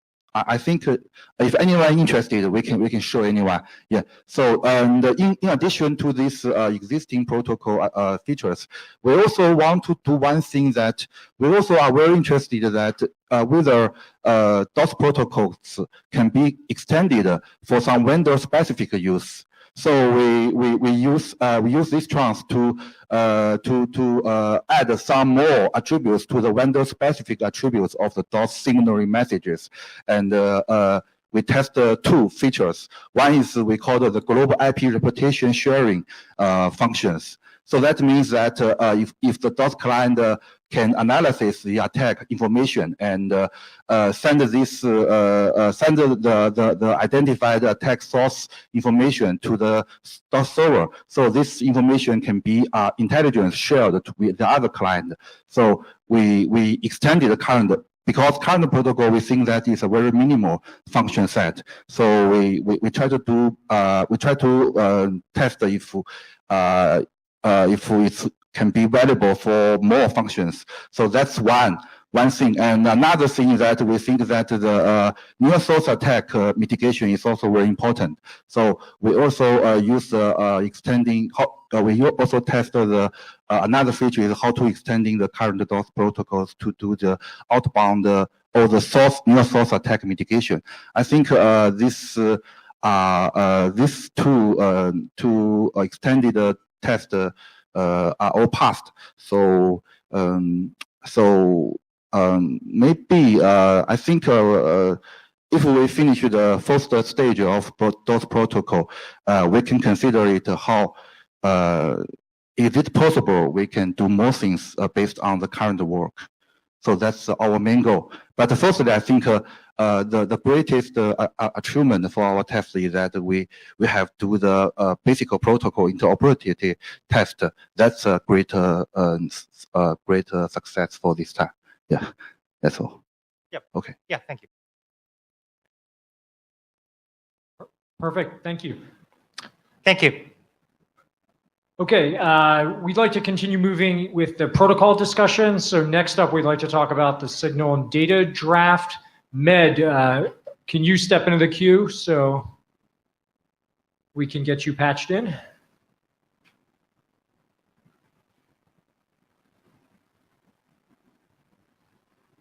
I think if anyone interested, we can show anyone. Yeah. So and in addition to these existing protocol features, we also want to do one thing that we also are very interested that whether DOTS protocols can be extended for some vendor-specific use. So we use this chance to add some more attributes to the vendor-specific attributes of the DOTS signaling messages, and we test two features. One is we call it the global IP reputation sharing functions. So that means that if the DOTS client can analyze the attack information and send this send the identified attack source information to the DOTS server, so this information can be intelligence shared with the other client. So we extended the current. Because current protocol, we think that is a very minimal function set. So we try to do test if it can be valuable for more functions. So that's one thing. And another thing is that we think that the near source attack mitigation is also very important. So we also use extending. We also test the another feature is how to extending the current DOS protocols to do the outbound or the near source attack mitigation. I think these two extended tests are all passed. So maybe I think if we finish the first stage of DOS protocol, we can consider it how if it's possible, we can do more things based on the current work. So that's our main goal. But firstly, I think the greatest achievement for our test is that we have to do the basic protocol interoperability test. That's a great success for this time. Yeah, that's all. Yep. Okay. Yeah, thank you. Perfect. Thank you. Thank you. Okay, we'd like to continue moving with the protocol discussion. So next up, we'd like to talk about the signal and data draft. Med, can you step into the queue so we can get you patched in?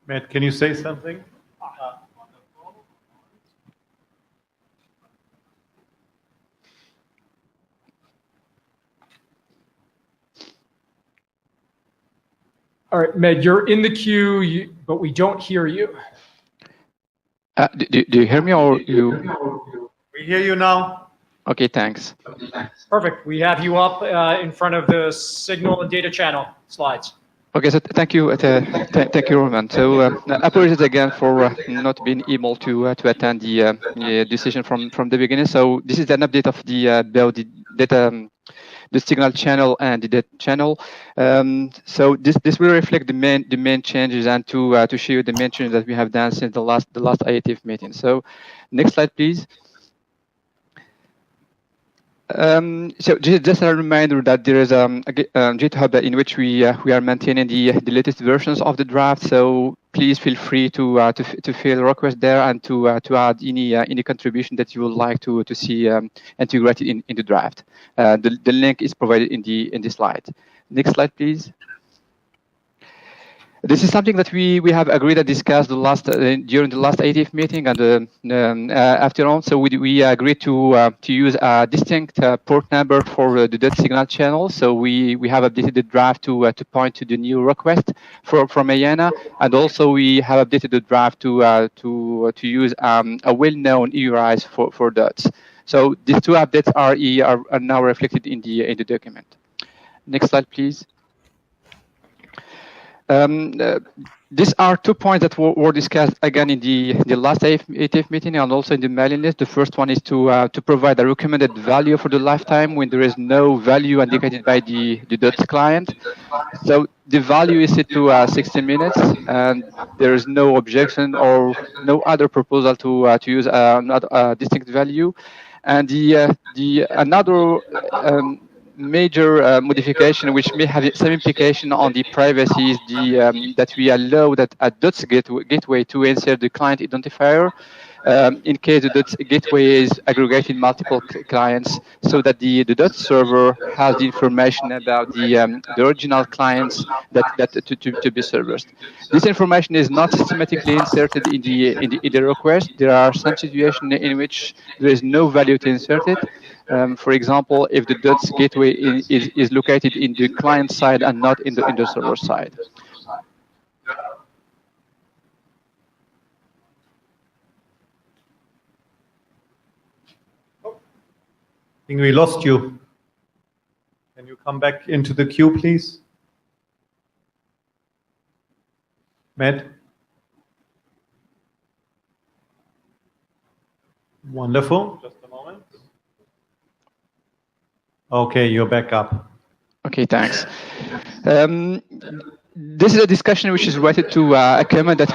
Matt, can you say something? All right, Med, you're in the queue, but we don't hear you. Do you hear me or you? We hear you now. Okay, thanks. Perfect. We have you up in front of the signal and data channel slides. Okay, so thank you, thank you, Roman. So apologies again for not being able to attend the decision from the beginning. So this is an update of the data. The signal channel and the data channel. So this will reflect the main changes and to show you the main changes that we have done since the last IETF meeting. So next slide, please. So just a reminder that there is a GitHub in which we are maintaining the latest versions of the draft. So please feel free to fill requests there and to add any contribution that you would like to see integrated in the draft. The link is provided in the slide. Next slide, please. This is something that we have agreed and discussed during the last IETF meeting and after on. So we agreed to use a distinct port number for the DOTS signal channel. So we have updated the draft to point to the new request from IANA, and also we have updated the draft to use a well-known URIs for DOTS. So these two updates are now reflected in the document. Next slide, please. These are 2 points that were discussed again in the last IETF meeting and also in the mailing list. The first one is to provide a recommended value for the lifetime when there is no value indicated by the DOTS client. So the value is set to 60 minutes, and there is no objection or no other proposal to use a distinct value. And another major modification, which may have some implication on the privacy, is that we allow that a DOTS gateway to insert the client identifier in case the DOTS gateway is aggregating multiple clients, so that the DOTS server has the information about the original clients to be serviced. This information is not systematically inserted in the request. There are some situations in which there is no value to insert it. For example, if the DOTS gateway is located in the client side and not in the server side. I think we lost you. Can you come back into the queue, please? Matt? Wonderful. Just a moment. Okay, you're back up. Okay, thanks. This is a discussion which is related to a comment that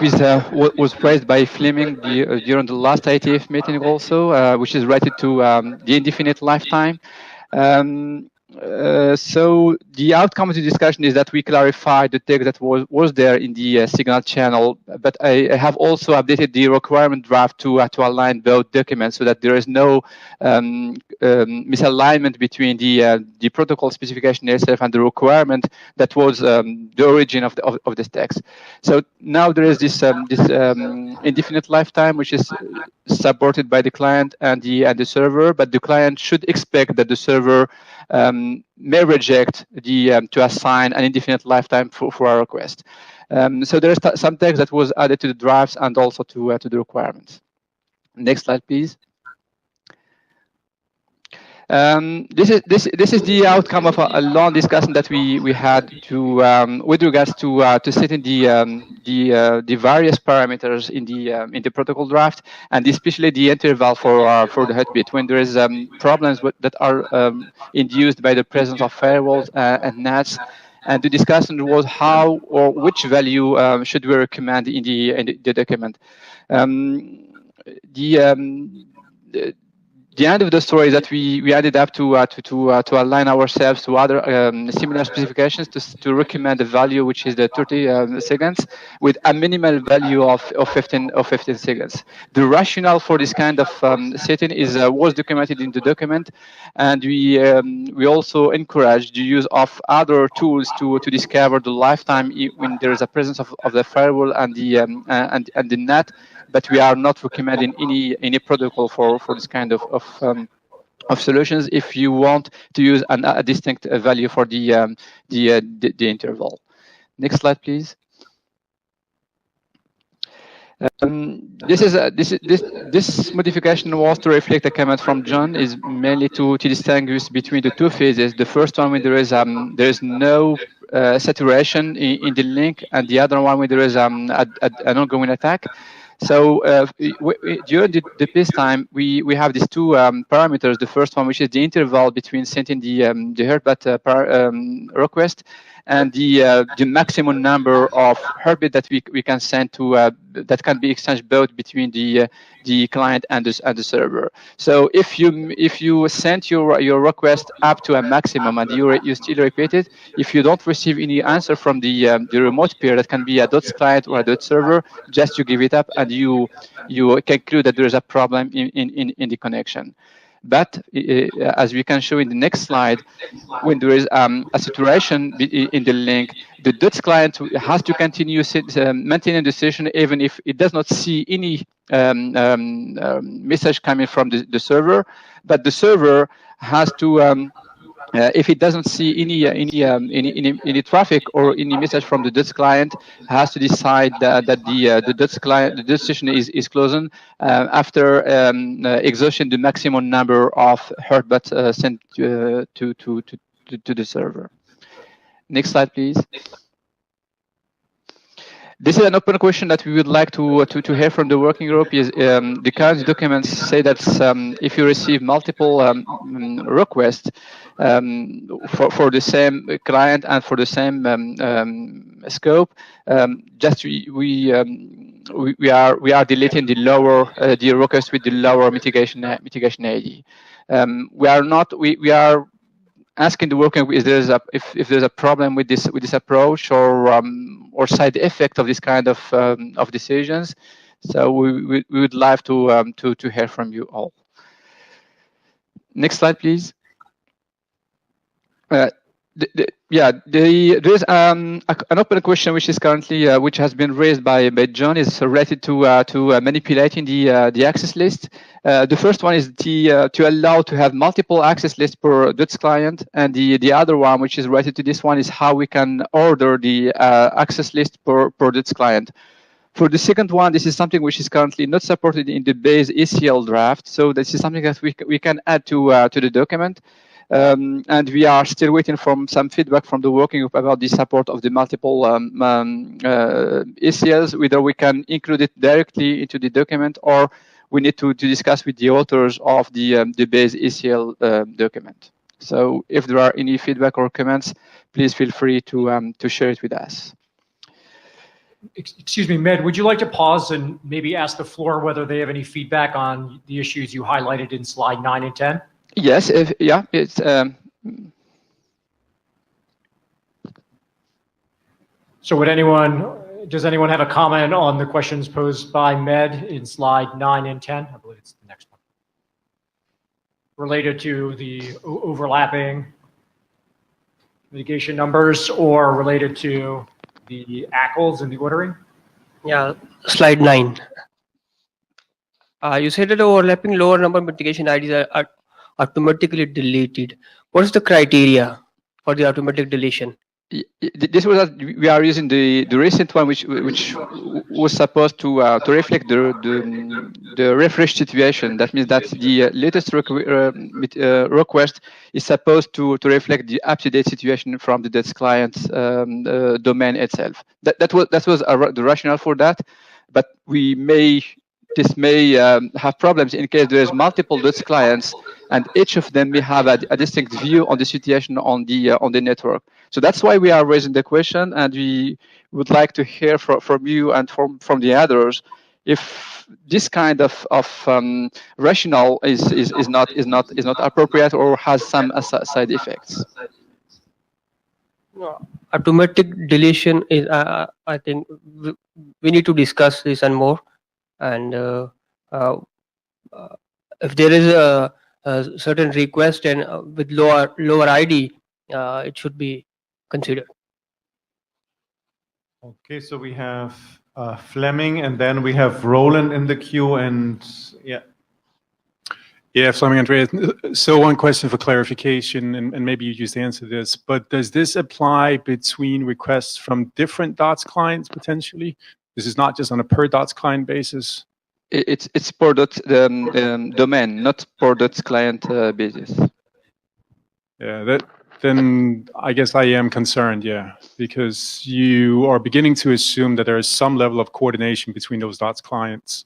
was raised by Fleming during the last IETF meeting also, which is related to the indefinite lifetime. So the outcome of the discussion is that we clarify the text that was there in the signal channel, but I have also updated the requirement draft to align both documents so that there is no misalignment between the protocol specification itself and the requirement that was the origin of this text. So now there is this indefinite lifetime, which is supported by the client and the server, but the client should expect that the server may reject to assign an indefinite lifetime for our request. So there is some text that was added to the drafts and also to the requirements. Next slide, please. This is the outcome of a long discussion that we had with regards to setting the various parameters in the protocol draft, and especially the interval for the heartbeat when there is problems that are induced by the presence of firewalls and NATs. And the discussion was how or which value should we recommend in the document. The end of the story is that we ended up to align ourselves to other similar specifications to recommend a value which is the 30 seconds with a minimal value of 15 seconds. The rationale for this kind of setting was documented in the document, and we also encourage the use of other tools to discover the lifetime when there is a presence of the firewall and the NAT. But we are not recommending any protocol for this kind of solutions if you want to use a distinct value for the interval. Next slide, please. This modification was to reflect a comment from John, is mainly to distinguish between the two phases. The first one when there is no saturation in the link, and the other one when there is an ongoing attack. So during the peacetime, we have these two parameters. The first one, which is the interval between sending the heartbeat request and the maximum number of heartbeat that we can send to that can be exchanged both between the client and the server. So if you send your request up to a maximum and you still repeat it, if you don't receive any answer from the remote peer, that can be a DOTS client or a DOTS server, just you give it up and you conclude that there is a problem in the connection. But as we can show in the next slide, when there is a saturation in the link, the DOTS client has to continue maintaining the session even if it does not see any message coming from the server. But the server has to, if it doesn't see any traffic or any message from the DOTS client, has to decide that the DOTS client, the DOTS session is closing after exhausting the maximum number of heartbeat sent to the server. Next slide, please. This is an open question that we would like to hear from the working group. Is the current documents say that if you receive multiple requests for the same client and for the same scope, just we are deleting the lower the request with the lower mitigation ID. We are asking the working group if there's a problem with this approach or side effect of this kind of decisions. So we would love to hear from you all. Next slide, please. There is an open question which is currently which has been raised by John, is related to manipulating the access list. The first one is to allow to have multiple access lists per DOTS client, and the other one, which is related to this one, is how we can order the access list per DOTS client. For the second one, this is something which is currently not supported in the base ACL draft, so this is something that we can add to the document. And we are still waiting for some feedback from the working group about the support of the multiple ACLs, whether we can include it directly into the document or we need to discuss with the authors of the base ACL document. So if there are any feedback or comments, please feel free to share it with us. Excuse me, Med, would you like to pause and maybe ask the floor whether they have any feedback on the issues you highlighted in slide 9 and 10? Yes, it's. So does anyone have a comment on the questions posed by Med in slide 9 and 10? I believe it's the next one. Related to the overlapping mitigation numbers or related to the ACLs and the ordering? Yeah, slide 9. You said that the overlapping lower number mitigation IDs are automatically deleted. What is the criteria for the automatic deletion? This was we are using the recent one, which was supposed to reflect the refresh situation. That means that the latest request is supposed to reflect the up-to-date situation from the DOTS client's domain itself. That was the rationale for that, but this may have problems in case there is multiple DOTS clients, and each of them may have a distinct view on the situation on the network. So that's why we are raising the question, and we would like to hear from you and from the others if this kind of rationale is not appropriate or has some side effects. Automatic deletion is, I think, we need to discuss this and more. And if there is a certain request and with lower ID, it should be considered. Okay, so we have Fleming, and then we have Roland in the queue, and yeah. Yeah, Fleming, Andreas. So one question for clarification, and maybe you just answered this, but does this apply between requests from different DOTS clients potentially? This is not just on a per DOTS client basis? It's per DOTS domain, not per DOTS client basis. Yeah, then I guess I am concerned, yeah, because you are beginning to assume that there is some level of coordination between those DOTS clients.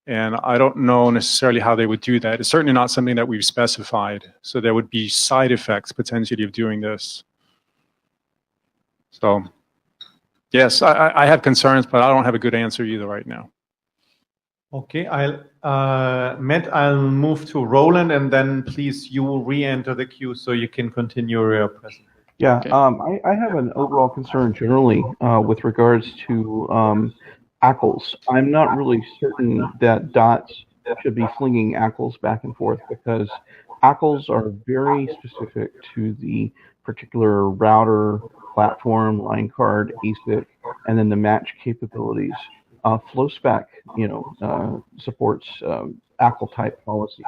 And I don't know necessarily how they would do that. It's certainly not something that we've specified. So there would be side effects potentially of doing this. So yes, I have concerns, but I don't have a good answer either right now. Okay, Matt, I'll move to Roland, and then please you re-enter the queue so you can continue your presentation. Yeah, Okay. I have an overall concern generally with regards to ACLs. I'm not really certain that DOTS should be flinging ACLs back and forth, because ACLs are very specific to the particular router, platform, line card, ASIC, and then the match capabilities. FlowSpec, supports ACL type policies,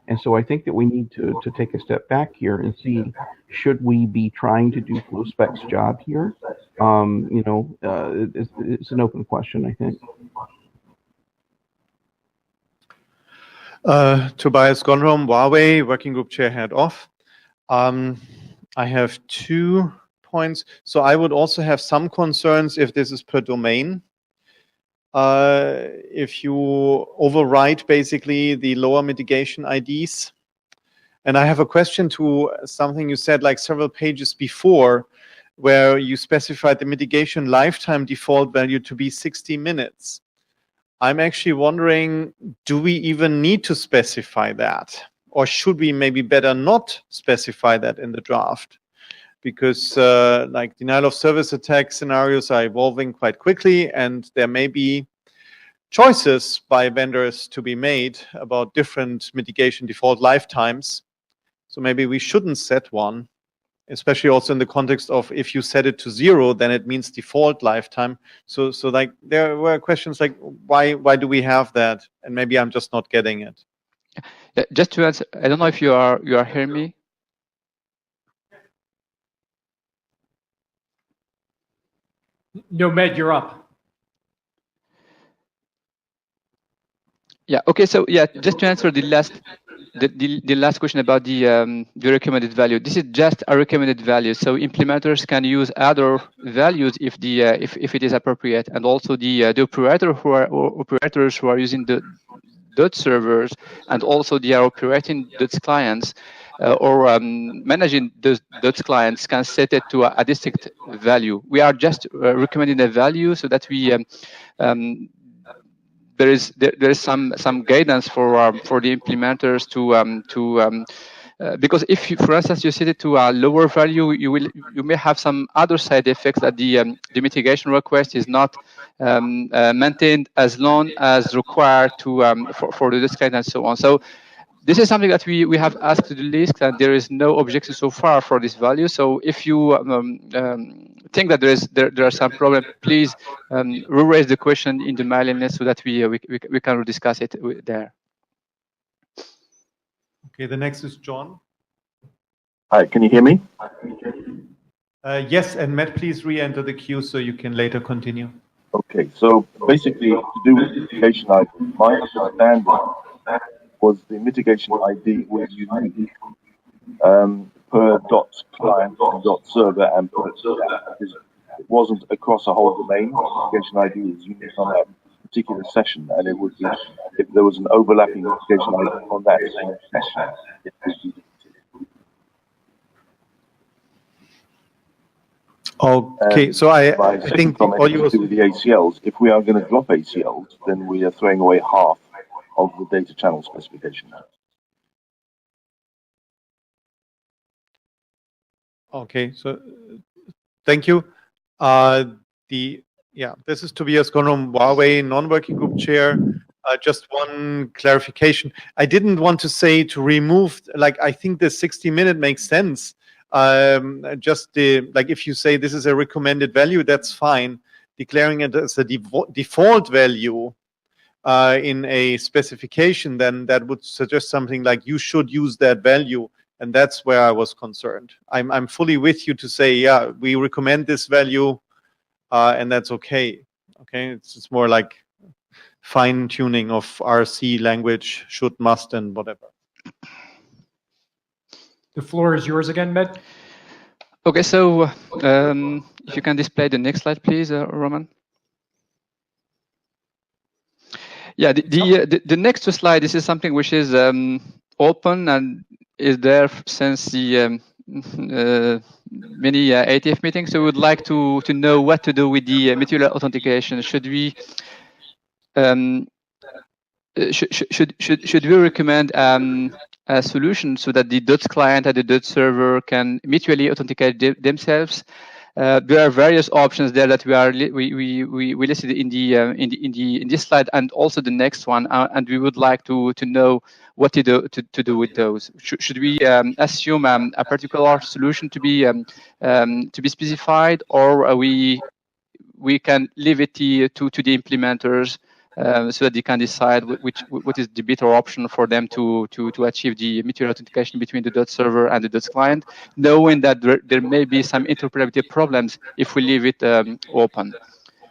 and so I think that we need to take a step back here and see, should we be trying to do FlowSpec's job here? It's an open question, I think. Tobias Gonrom, Huawei, Working Group Chair, Head Off. I have 2 points. So I would also have some concerns if this is per domain. If you overwrite basically the lower mitigation IDs. And I have a question to something you said like several pages before, where you specified the mitigation lifetime default value to be 60 minutes. I'm actually wondering, do we even need to specify that? Or should we maybe better not specify that in the draft? Because like denial of service attack scenarios are evolving quite quickly, and there may be choices by vendors to be made about different mitigation default lifetimes. So maybe we shouldn't set one, especially also in the context of if you set it to 0, then it means default lifetime. So like there were questions like why do we have that? And maybe I'm just not getting it. Yeah, just to answer, I don't know if you are hearing me. No, Med, you're up. Yeah. Okay. So yeah, just to answer the last question about the recommended value. This is just a recommended value. So implementers can use other values if it is appropriate, and also the operators who are using the DOTS servers, and also they are operating DOTS clients or managing those DOTS clients can set it to a distinct value. We are just recommending a value so that we there is some guidance for the implementers to because if you, for instance, you set it to a lower value, you may have some other side effects that the mitigation request is not maintained as long as required to for the discount and so on. So this is something that we have asked to the list, and there is no objection so far for this value. So if you think that there are some problems, please re-raise the question in the mailing list so that we can discuss it there. Okay, the next is John. Hi, can you hear me? Yes, and Matt, please re-enter the queue so you can later continue. Okay, so basically to do with mitigation ID, my understanding was the mitigation ID was unique per DOTS client, DOTS server, and per it wasn't across a whole domain. Mitigation ID is unique on that particular session, and it would be if there was an overlapping mitigation ID on that same session. It would be okay, so I think all you with the ACLs, if we are going to drop ACLs, then we are throwing away half of the data channel specification. Okay, so thank you. This is Tobias Gonum, Huawei non-working group chair. Just one clarification. I didn't want to say to remove, like, I think the 60-minute makes sense. Just like if you say this is a recommended value, that's fine. Declaring it as a default value in a specification, then that would suggest something like you should use that value, and that's where I was concerned. I'm fully with you to say, yeah, we recommend this value, and that's okay. Okay, it's more like fine tuning of RC language, should, must, and whatever. The floor is yours again, Med. Okay, so if you can display the next slide, please, Roman. Yeah, the next slide, this is something which is open and is there since the many IETF meetings. So we would like to know what to do with the material authentication. Should we should we recommend a solution so that the DOTS client and the DOTS server can mutually authenticate themselves? There are various options there that we listed in this slide and also the next one, and we would like to know what to do with those. Should we assume a particular solution to be specified, or we can leave it to the implementers so that they can decide what is the better option for them to achieve the mutual authentication between the DOTS server and the DOTS client, knowing that there may be some interoperability problems if we leave it open.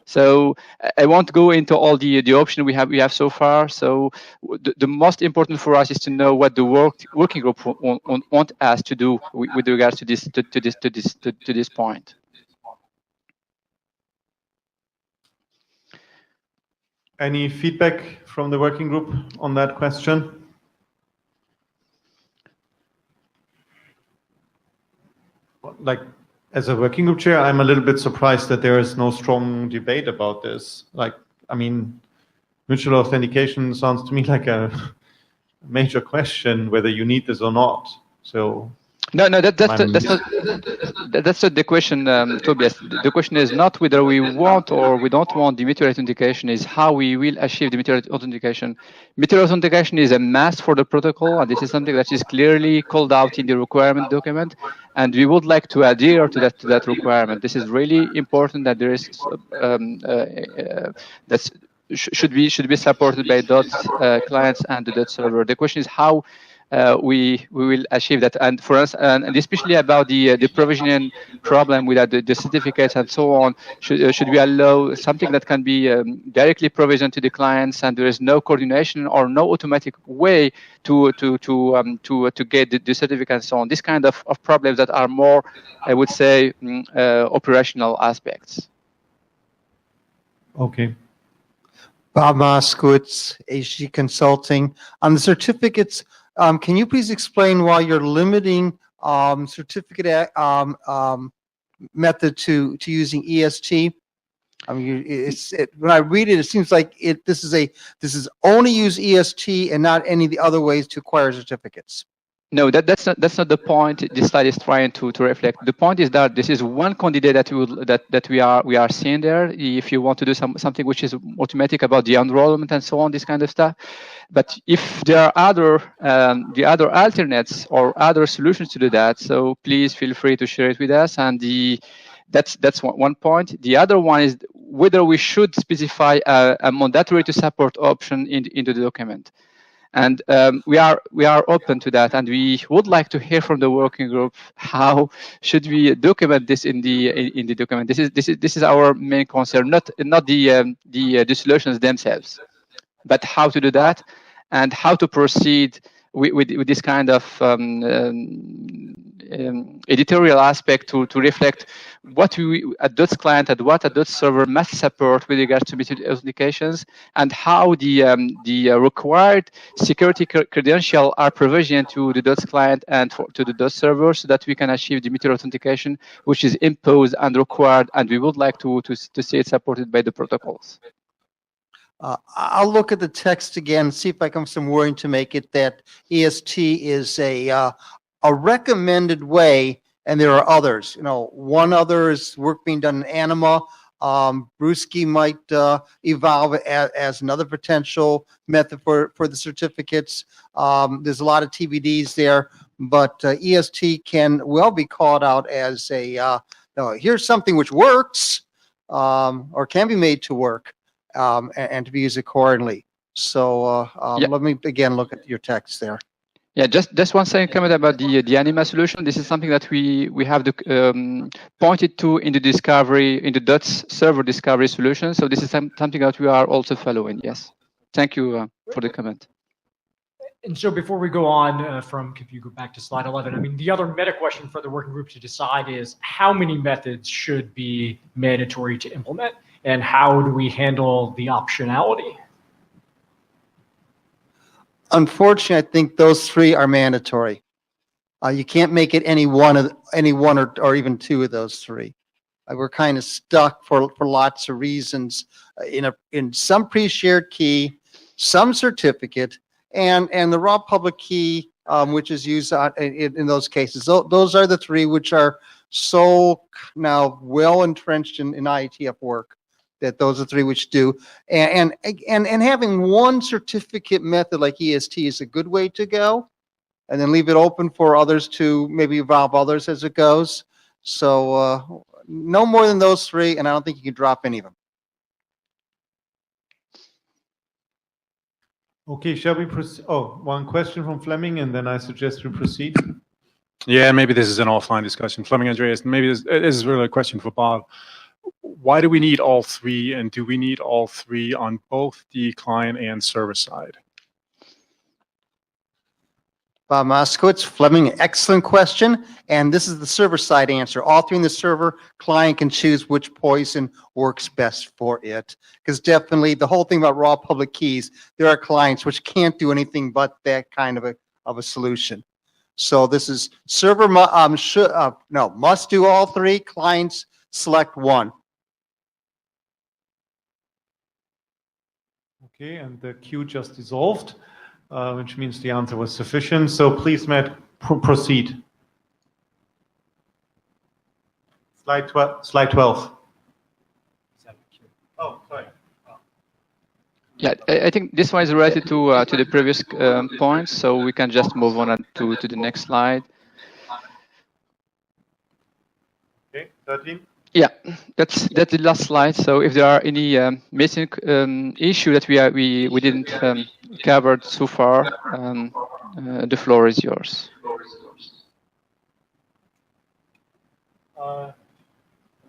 So I won't go into all the options we have so far. So the most important for us is to know what the working group want us to do with regards to this point. Any feedback from the working group on that question? Like, as a working group chair, I'm a little bit surprised that there is no strong debate about this. Like, I mean, mutual authentication sounds to me like a major question, whether you need this or not. So No, that's not the question, Tobias. The question is not whether we want or we don't want the meteor authentication, is how we will achieve the meteor authentication. Meteor authentication is a must for the protocol, and this is something that is clearly called out in the requirement document, and we would like to adhere to that requirement. This is really important that there is that should be supported by DOTS clients and the DOTS server. The question is how we will achieve that, and for us, and especially about the provisioning problem with the certificates and so on. Should we allow something that can be directly provisioned to the clients, and there is no coordination or no automatic way to get the certificate and so on? This kind of problems that are more, I would say, operational aspects. Okay. Bob Moskowitz, HG Consulting. On the certificates, can you please explain why you're limiting certificate method to using EST? I mean, when I read it, it seems like this is only use EST and not any of the other ways to acquire certificates. No, that's not the point this slide is trying to reflect. The point is that this is one candidate that we are seeing there. If you want to do something which is automatic about the enrollment and so on, this kind of stuff. But if there are other alternates or other solutions to do that, so please feel free to share it with us. And that's one point. The other one is whether we should specify a mandatory to support option into the document. And we are open to that, and we would like to hear from the working group how should we document this in the document. This is our main concern, not the solutions themselves, but how to do that and how to proceed with this kind of editorial aspect to reflect what a DOTS client and what a DOTS server must support with regards to meteor authentications, and how the required security credentials are provisioned to the DOTS client and to the DOTS server, so that we can achieve the meteor authentication which is imposed and required, and we would like to see it supported by the protocols. I'll look at the text again, see if I come some wording to make it that EST is a recommended way, and there are others. You know, one other is work being done in Anima. Brewski might evolve as another potential method for the certificates. There's a lot of TBDs there, but EST can well be called out as here's something which works or can be made to work. And to be used accordingly. So let me again look at your text there. Yeah, just one second comment about the Anima solution. This is something that we have pointed to in the discovery, in the DOTS server discovery solution. So this is something that we are also following. Yes, thank you for the comment. And so before we go on if you go back to slide 11, I mean, the other meta question for the working group to decide is how many methods should be mandatory to implement, and how do we handle the optionality? Unfortunately, I think those three are mandatory. You can't make it any one or even two of those three. We're kind of stuck for lots of reasons in some pre-shared key, some certificate, and the raw public key, which is used in those cases. Those are the three which are so now well entrenched in IETF work, that those are three which do. And having one certificate method like EST is a good way to go, and then leave it open for others to maybe evolve others as it goes. So no more than those three, and I don't think you can drop any of them. Okay, shall we proceed? Oh, one question from Fleming, and then I suggest we proceed. Yeah, maybe this is an offline discussion. Fleming, Andreas, maybe this is really a question for Bob. Why do we need all three, and do we need all three on both the client and server side? Bob Moskowitz, Fleming, excellent question. And this is the server side answer. All three in the server, client can choose which poison works best for it. Because definitely the whole thing about raw public keys, there are clients which can't do anything but that kind of a solution. So this is server must do all three, clients select one. Okay, and the queue just dissolved, which means the answer was sufficient. So please, Matt, proceed. Slide 12. Slide 12. Oh, sorry. Yeah, I think this one is related to the previous points, so we can just move on to the next slide. Okay, 13. Yeah, that's the last slide. So if there are any missing issue that we didn't cover so far, the floor is yours.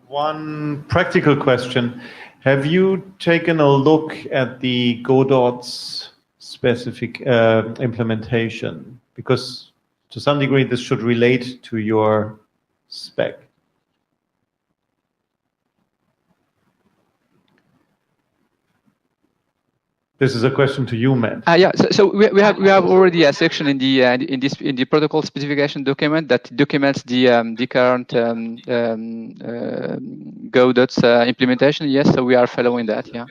One practical question. Have you taken a look at the Godot's specific implementation? Because to some degree, this should relate to your spec. This is a question to you, Matt. Yeah, so we have already a section in the protocol specification document that documents the current Godot's implementation. Yes, so we are following that. Yeah,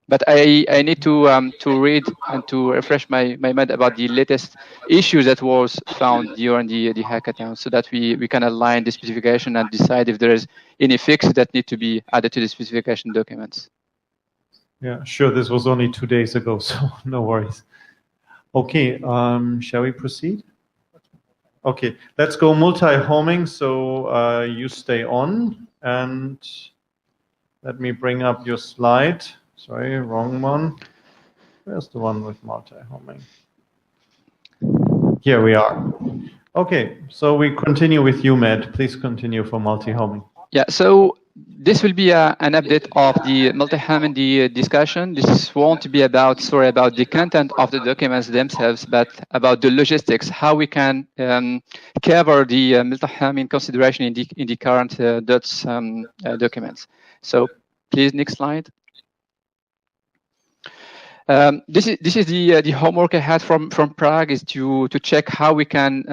but I need to read and to refresh my mind about the latest issues that was found during the hackathon, so that we can align the specification and decide if there is any fixes that need to be added to the specification documents. Yeah, sure. This was only 2 days ago, so no worries. Okay, shall we proceed? Okay, let's go multi-homing. So you stay on, and let me bring up your slide. Sorry, wrong one. Where's the one with multi-homing? Here we are. Okay, so we continue with you, Matt. Please continue for multi-homing. Yeah, so this will be an update of the multi-homing discussion. This won't be about the content of the documents themselves, but about the logistics, how we can cover the multi-homing consideration in the current DOTS documents. So please, next slide. This is the homework I had from Prague, is to check how we can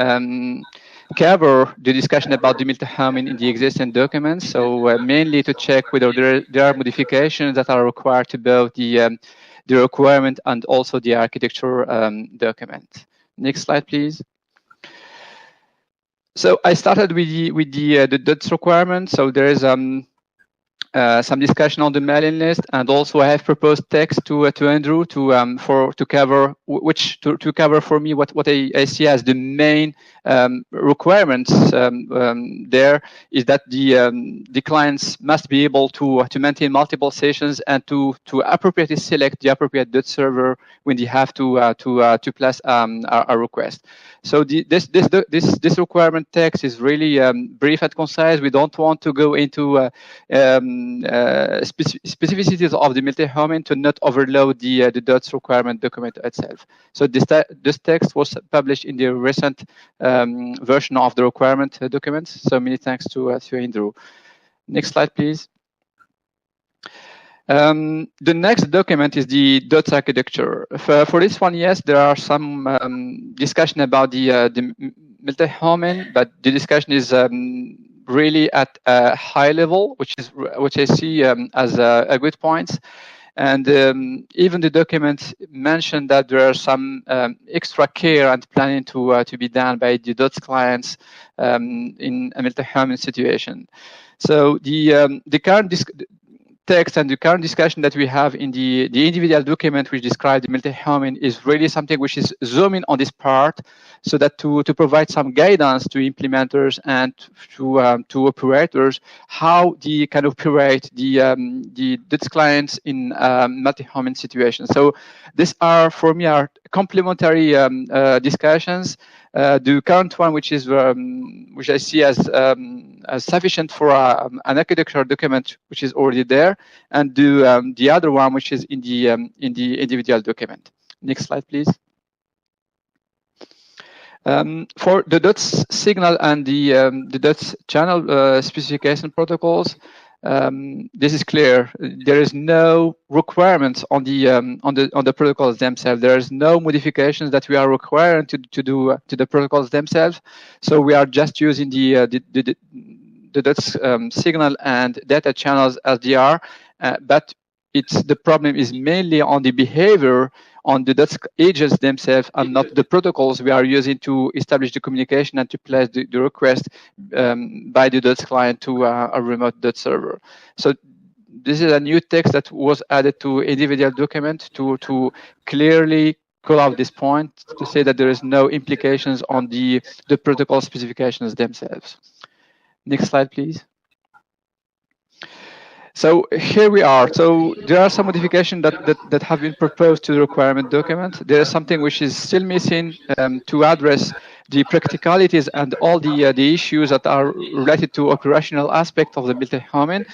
cover the discussion about the multi-homing in the existing documents. So mainly to check whether there are modifications that are required to both the requirement and also the architecture document. Next slide, please. So I started with the DOTS requirement. So there is some discussion on the mailing list, and also I have proposed text to Andrew to cover for me what I see as the main requirements. There is that the clients must be able to maintain multiple sessions and to appropriately select the appropriate DOTS server when they have to place a request. So this requirement text is really brief and concise. We don't want to go into specificities of the multi-homing to not overload the DOTS requirement document itself. So this text was published in the recent version of the requirement documents. So many thanks to Andrew. Next slide, please. The next document is the DOTS architecture. For this one, yes, there are some discussion about the multi-homing, but the discussion is really at a high level, which I see as a good point. And even the document mentioned that there are some extra care and planning to be done by the DOTS clients in a multi-homing situation. So the current text and the current discussion that we have in the individual document which describe the multi-homing is really something which is zooming on this part, so that to provide some guidance to implementers and to operators how they can operate the DOTS clients in multi-homing situations. So these are, for me, are complementary discussions. The current one, which I see as sufficient for an architecture document, which is already there, and the other one, which is in the individual document. Next slide, please. For the DOTS signal and the DOTS channel specification protocols, this is clear. There is no requirements on the protocols themselves. There is no modifications that we are requiring to do to the protocols themselves. So we are just using the DOTS signal and data channels as they are. But the problem is mainly on the behavior on the DOTS agents themselves and not the protocols we are using to establish the communication and to place the request by the DOTS client to a remote DOTS server. So this is a new text that was added to individual document to clearly call out this point, to say that there is no implications on the protocol specifications themselves. Next slide, please. So here we are. So there are some modifications that have been proposed to the requirement document. There is something which is still missing to address the practicalities and all the issues that are related to operational aspect of the multi-homing.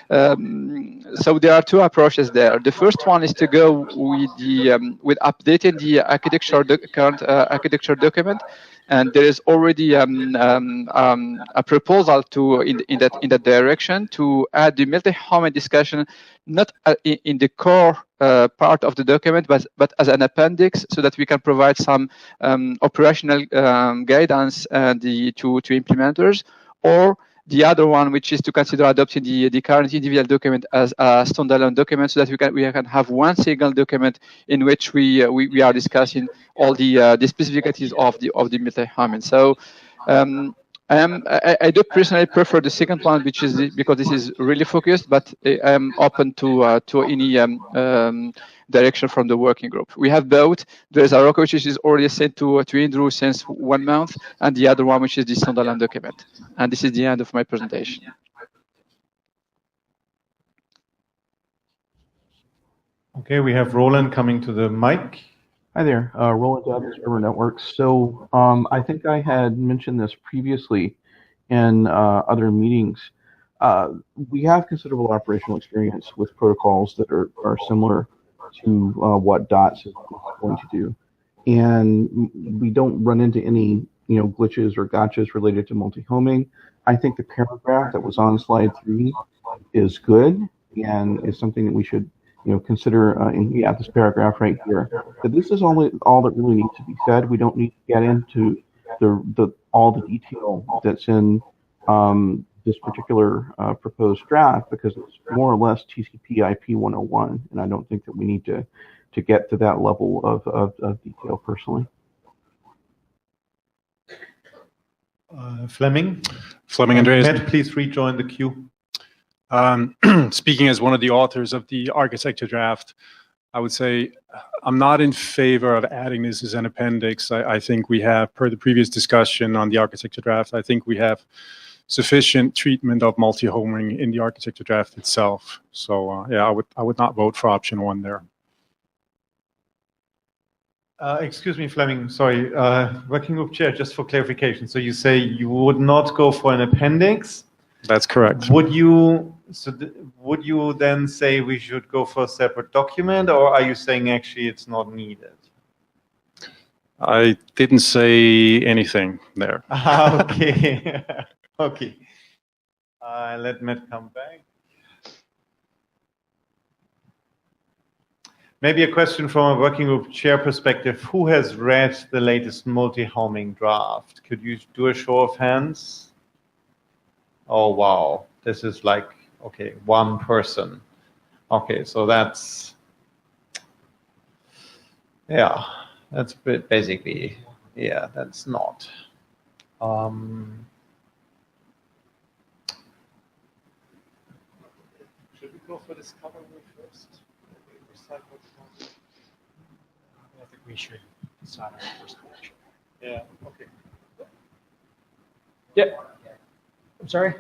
So there are two approaches there. The first one is to go with the with updating the current architecture document, and there is already a proposal to in that direction to add the multi-homing discussion not in the core part of the document, but as an appendix, so that we can provide some operational guidance to implementers, or the other one, which is to consider adopting the current individual document as a standalone document, so that we can have one single document in which we are discussing all the specificities of the multi-homing. So I do personally prefer the second one, which is because this is really focused, but I am open to any direction from the working group. We have both. There's a ROCO which is already sent to Andrew since 1 month, and the other one which is the standalone document. And this is the end of my presentation. Okay, we have Roland coming to the mic. Hi there, Roland Dobbs, Server Networks. So I think I had mentioned this previously in other meetings. We have considerable operational experience with protocols that are similar to what DOTS is going to do, and we don't run into any glitches or gotchas related to multi-homing. I think the paragraph that was on slide 3 is good and is something that we should consider in this paragraph right here. That this is all that really needs to be said. We don't need to get into all the detail that's in this particular proposed draft, because it's more or less TCP IP 101, and I don't think that we need to get to that level of detail personally. Fleming Andreas. Matt, please rejoin the queue. Speaking as one of the authors of the architecture draft, I would say I'm not in favor of adding this as an appendix. I think we have, per the previous discussion on the architecture draft, I think we have sufficient treatment of multi-homing in the architecture draft itself. So yeah, I would not vote for option 1 there. Excuse me, Fleming, sorry, working group chair, just for clarification. So you say you would not go for an appendix? That's correct. Would you then say we should go for a separate document, or are you saying actually it's not needed? I didn't say anything there. Okay. Okay. Let Matt come back. Maybe a question from a working group chair perspective. Who has read the latest multi-homing draft? Could you do a show of hands? Oh, wow. This is like, okay, 1 person. Okay, so that's, yeah, that's basically, yeah, that's not. Should we go for this cover first? I think we should decide on the first question. Yeah, okay. Yeah. I'm sorry?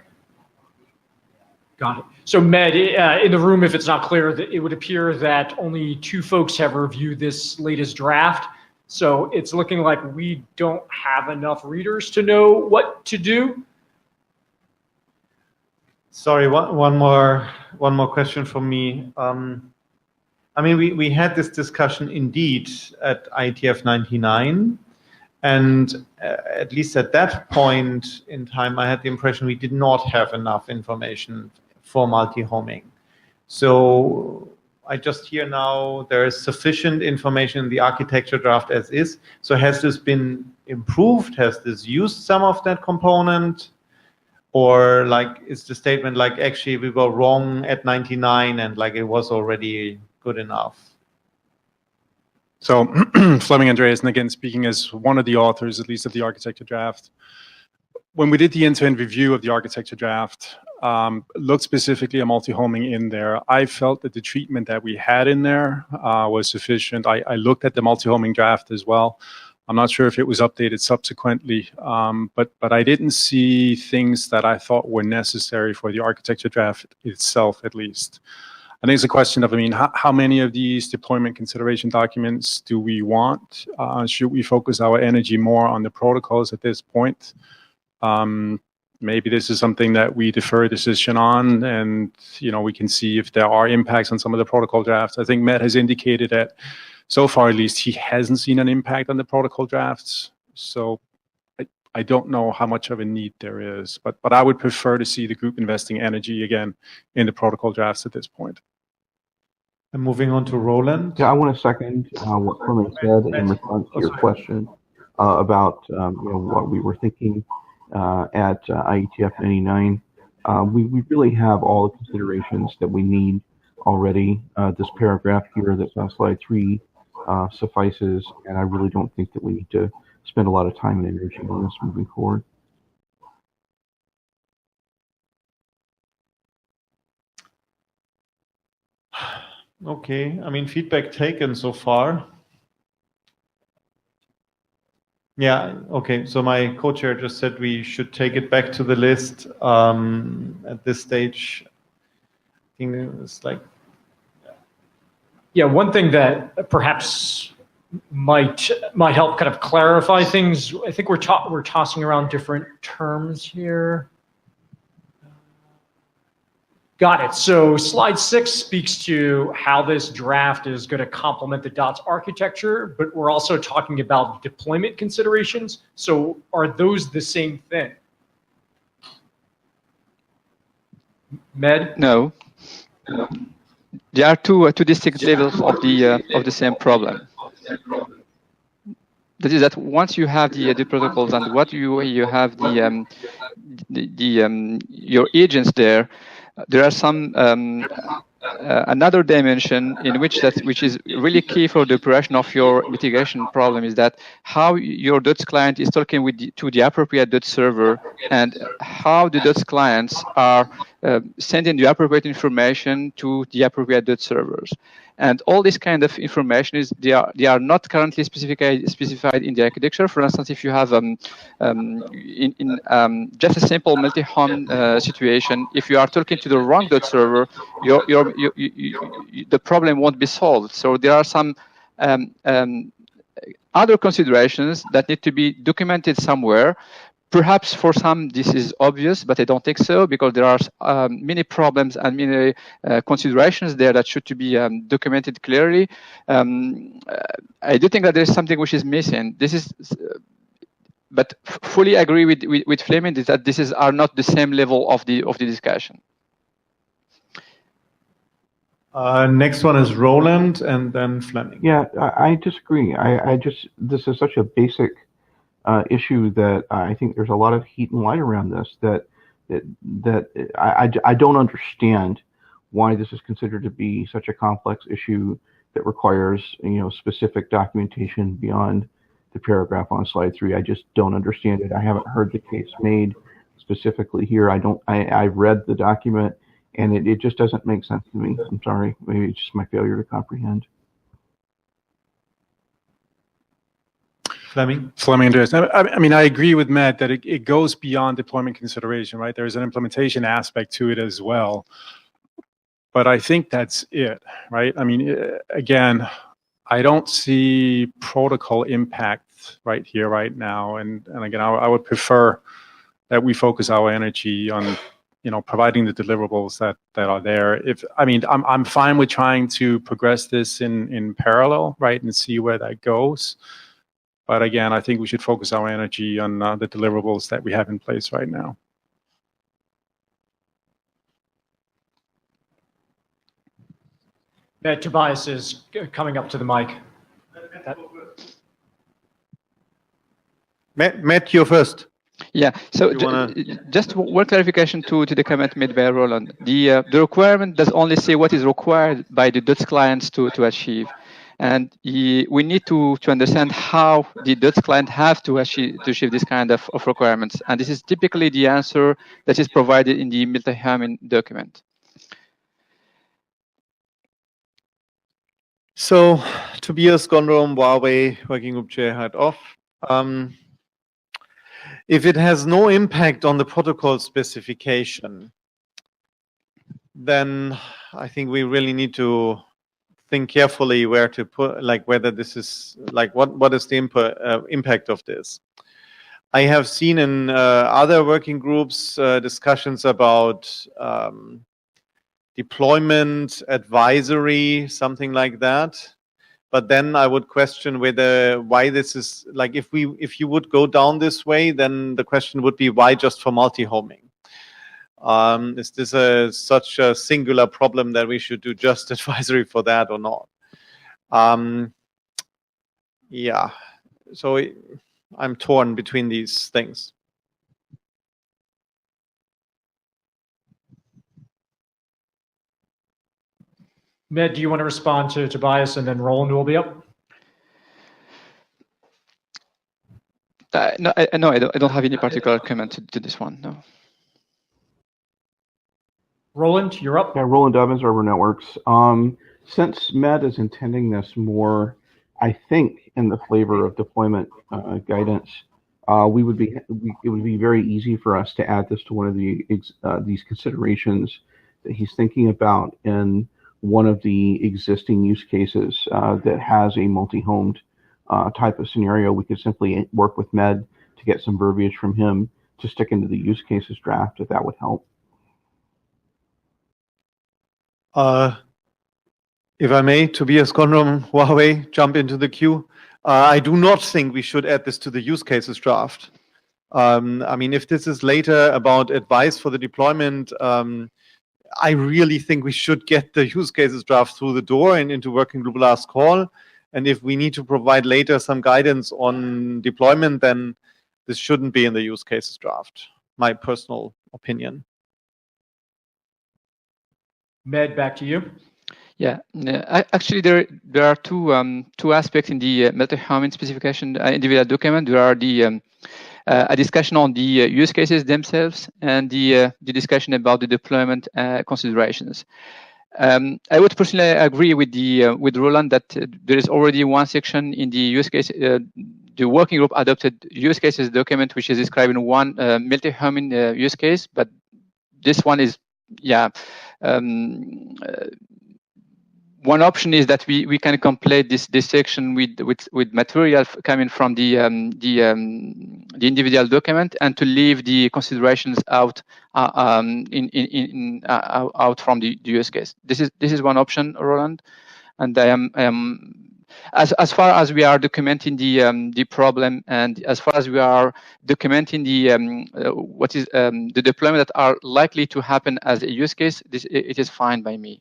Got it. So Med, in the room, if it's not clear, it would appear that only 2 folks have reviewed this latest draft. So it's looking like we don't have enough readers to know what to do. Sorry, one more question from me. I mean, we had this discussion indeed at IETF 99, and at least at that point in time, I had the impression we did not have enough information for multi-homing. So I just hear now there is sufficient information in the architecture draft as is. So has this been improved? Has this used some of that component? Or like, is the statement like, actually we were wrong at 99 and like it was already good enough? So Fleming Andreas, and again, speaking as one of the authors, at least of the architecture draft, when we did the end-to-end review of the architecture draft, looked specifically at multi-homing in there, I felt that the treatment that we had in there was sufficient. I looked at the multi-homing draft as well. I'm not sure if it was updated subsequently, but I didn't see things that I thought were necessary for the architecture draft itself, at least. I think it's a question of, I mean, how many of these deployment consideration documents do we want? Should we focus our energy more on the protocols at this point? Maybe this is something that we defer a decision on, and we can see if there are impacts on some of the protocol drafts. I think Matt has indicated that so far, at least, he hasn't seen an impact on the protocol drafts. So I don't know how much of a need there is, but I would prefer to see the group investing energy again in the protocol drafts at this point. And moving on to Roland. Yeah, I want to second what Fleming said in response to your question about what we were thinking at IETF 99. We really have all the considerations that we need already. This paragraph here that's on slide 3 suffices, and I really don't think that we need to spend a lot of time and energy on this moving forward. Okay, I mean, feedback taken so far. Yeah, okay, so my co-chair just said we should take it back to the list at this stage. I think it's like... Yeah, one thing that perhaps might help kind of clarify things, I think we're tossing around different terms here. Got it. So slide 6 speaks to how this draft is going to complement the DOTS architecture, but we're also talking about deployment considerations. So are those the same thing? Med? No. There are two distinct levels of the same problem. That is that once you have the protocols and what you have your agents there are some another dimension in which is really key for the operation of your mitigation problem is that how your DOTS client is talking to the appropriate DOTS server and how the DOTS clients are sending the appropriate information to the appropriate DOTS servers. And all this kind of information they are not currently specified in the architecture. For instance, if you have just a simple multi-home situation, if you are talking to the wrong DOTS server, the problem won't be solved. So there are some other considerations that need to be documented somewhere. Perhaps for some this is obvious, but I don't think so, because there are many problems and many considerations there that should to be documented clearly. I do think that there is something which is missing. This is, but fully agree with Fleming is that this are not the same level of the discussion. Next one is Roland, and then Fleming. Yeah, I disagree. This is such a basic issue that I think there's a lot of heat and light around this that I don't understand why this is considered to be such a complex issue that requires specific documentation beyond the paragraph on slide 3. I just don't understand it. I haven't heard the case made specifically here. I read the document and it just doesn't make sense to me. I'm sorry. Maybe it's just my failure to comprehend. Fleming, Andreas. I mean, I agree with Matt that it goes beyond deployment consideration, right? There's an implementation aspect to it as well. But I think that's it, right? I mean, again, I don't see protocol impact right here, right now. And again, I would prefer that we focus our energy on, providing the deliverables that are there. I'm fine with trying to progress this in parallel, right, and see where that goes. But again, I think we should focus our energy on the deliverables that we have in place right now. Tobias is coming up to the mic. Matt, you're first. Yeah, so just one clarification to the comment made by Roland. The requirement does only say what is required by the DOTS clients to achieve. And we need to understand how the DOTS client have to achieve this kind of requirements. And this is typically the answer that is provided in the multi-homing document. So, Tobias Gondrom, Huawei Working Group Chair, Head Off. If it has no impact on the protocol specification, then I think we really need to think carefully where to put, like whether this is, like what is the impact of this. I have seen in other working groups discussions about deployment advisory, something like that. But then I would question why this is, like, if you would go down this way, then the question would be, why just for multi-homing? Is this such a singular problem that we should do just advisory for that or not? Yeah, so I'm torn between these things. Med, do you want to respond to Tobias, and then Roland will be up? No, I don't have any particular comment to this one. No. Roland, you're up. Yeah, Roland Evans, Arbor Networks. Since Med is intending this more, I think, in the flavor of deployment guidance, it would be very easy for us to add this to one of these considerations that he's thinking about in one of the existing use cases that has a multi-homed type of scenario. We could simply work with Med to get some verbiage from him to stick into the use cases draft, if that would help. If I may, Tobias Gondrom, Huawei, jump into the queue. I do not think we should add this to the use cases draft. I mean, if this is later about advice for the deployment, I really think we should get the use cases draft through the door and into working group last call. And if we need to provide later some guidance on deployment, then this shouldn't be in the use cases draft. My personal opinion. Med, back to you. Yeah, actually, there are two aspects in the multi-homing specification individual document. There are the a discussion on the use cases themselves and the discussion about the deployment considerations. I would personally agree with Roland that there is already one section in the use case, the working group adopted use cases document, which is describing one multi-homing use case, but this one is, yeah. One option is that we can complete this section with material coming from the individual document, and to leave the considerations out out from the use case. This is one option, Roland, and I am as far as we are documenting the problem, and as far as we are documenting the deployment that are likely to happen as a use case, it is fine by me.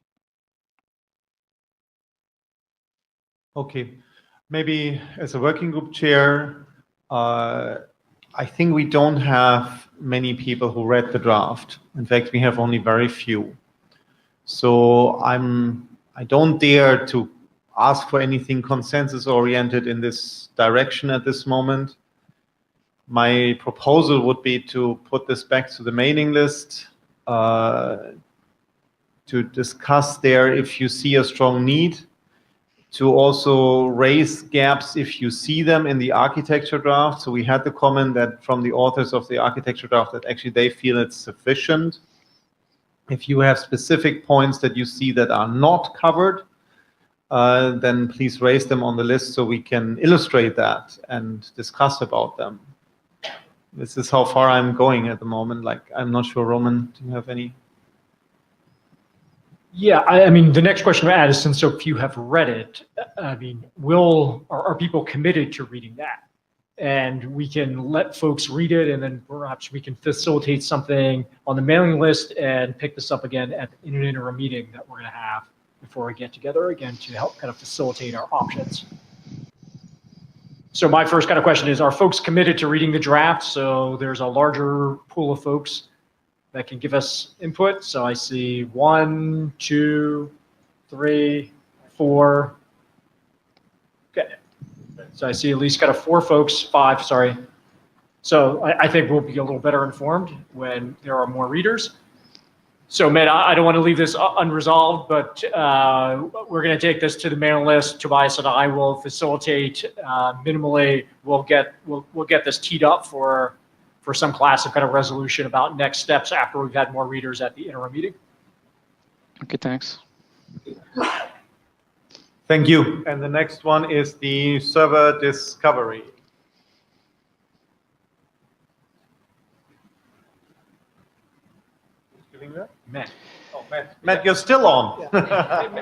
Okay, maybe as a working group chair, I think we don't have many people who read the draft. In fact, we have only very few. So I don't dare to ask for anything consensus oriented in this direction at this moment. My proposal would be to put this back to the mailing list, to discuss there if you see a strong need, to also raise gaps if you see them in the architecture draft. So we had the comment that from the authors of the architecture draft that actually they feel it's sufficient. If you have specific points that you see that are not covered, then please raise them on the list so we can illustrate that and discuss about them. This is how far I'm going at the moment. Like, I'm not sure, Roman, do you have any? Yeah, I mean, the next question I add is, since so few have read it, I mean, are people committed to reading that? And we can let folks read it, and then perhaps we can facilitate something on the mailing list and pick this up again in an interim meeting that we're going to have before we get together again to help kind of facilitate our options. So my first kind of question is, are folks committed to reading the draft? So there's a larger pool of folks that can give us input. So I see 1, 2, 3, 4. So I see at least kind of 4 folks, 5, sorry. So I think we'll be a little better informed when there are more readers. So, Matt, I don't want to leave this unresolved, but we're going to take this to the mailing list. Tobias and I will facilitate minimally. We'll get this teed up for some class of kind of resolution about next steps after we've had more readers at the interim meeting. Okay, thanks. Thank you. And the next one is the server discovery. Matt. Oh, Matt. Matt, you're still on.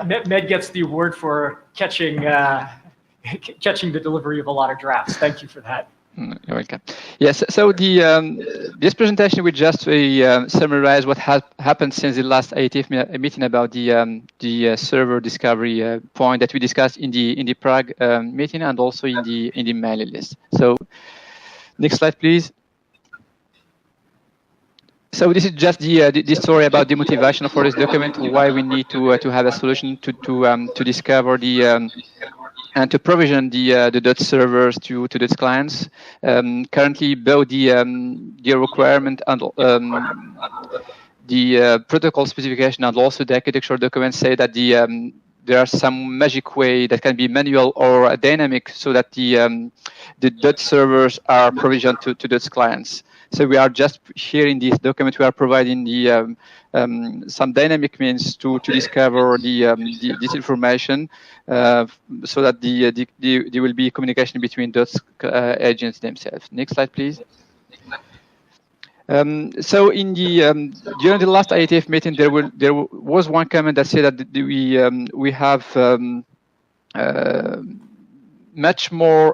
Med gets the award for catching the delivery of a lot of drafts. Thank you for that. You're welcome. Yes, so this presentation will just summarize what has happened since the last IETF meeting about the server discovery point that we discussed in the Prague meeting and also in the mailing list. So, next slide, please. So this is just the story about the motivation for this document, why we need to have a solution to discover and to provision the DOTS servers to DOTS clients. Currently, both the requirement and the protocol specification and also the architecture documents say that there are some magic way that can be manual or dynamic so that the DOTS servers are provisioned to DOTS clients. So we are just here in this document, we are providing the some dynamic means to discover this information so that there will be communication between DOTS agents themselves. Next slide, please. So in during the last IETF meeting, there was one comment that said that we have much more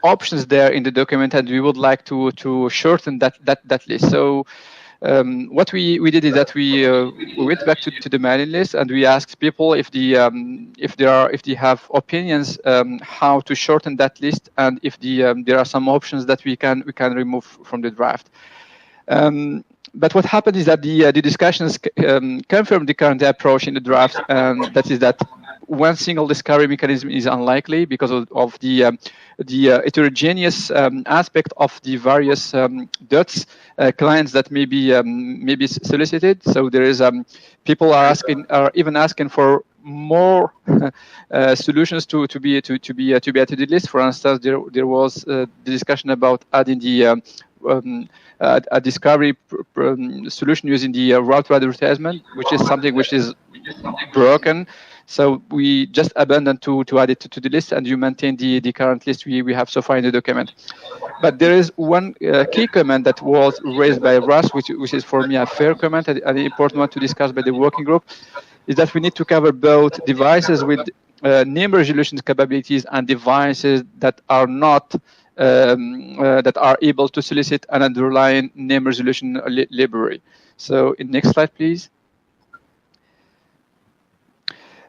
options there in the document, and we would like to shorten that list. So what we did is that we went back to the mailing list and we asked people if they have opinions how to shorten that list, and if there are some options that we can remove from the draft. But what happened is that the discussions confirmed the current approach in the draft, and that is that one single discovery mechanism is unlikely because of the heterogeneous aspect of the various DOTS clients that may be solicited. So there is people are even asking for more solutions to be added to the list. For instance, there was the discussion about adding a discovery solution using the route advertisement, which is something which is broken. So we just abandoned to add it to the list, and you maintain the current list we have so far in the document. But there is one key comment that was raised by Russ, which is for me a fair comment and an important one to discuss by the working group, is that we need to cover both devices with name resolution capabilities and devices that are not that are able to solicit an underlying name resolution library. So next slide, please.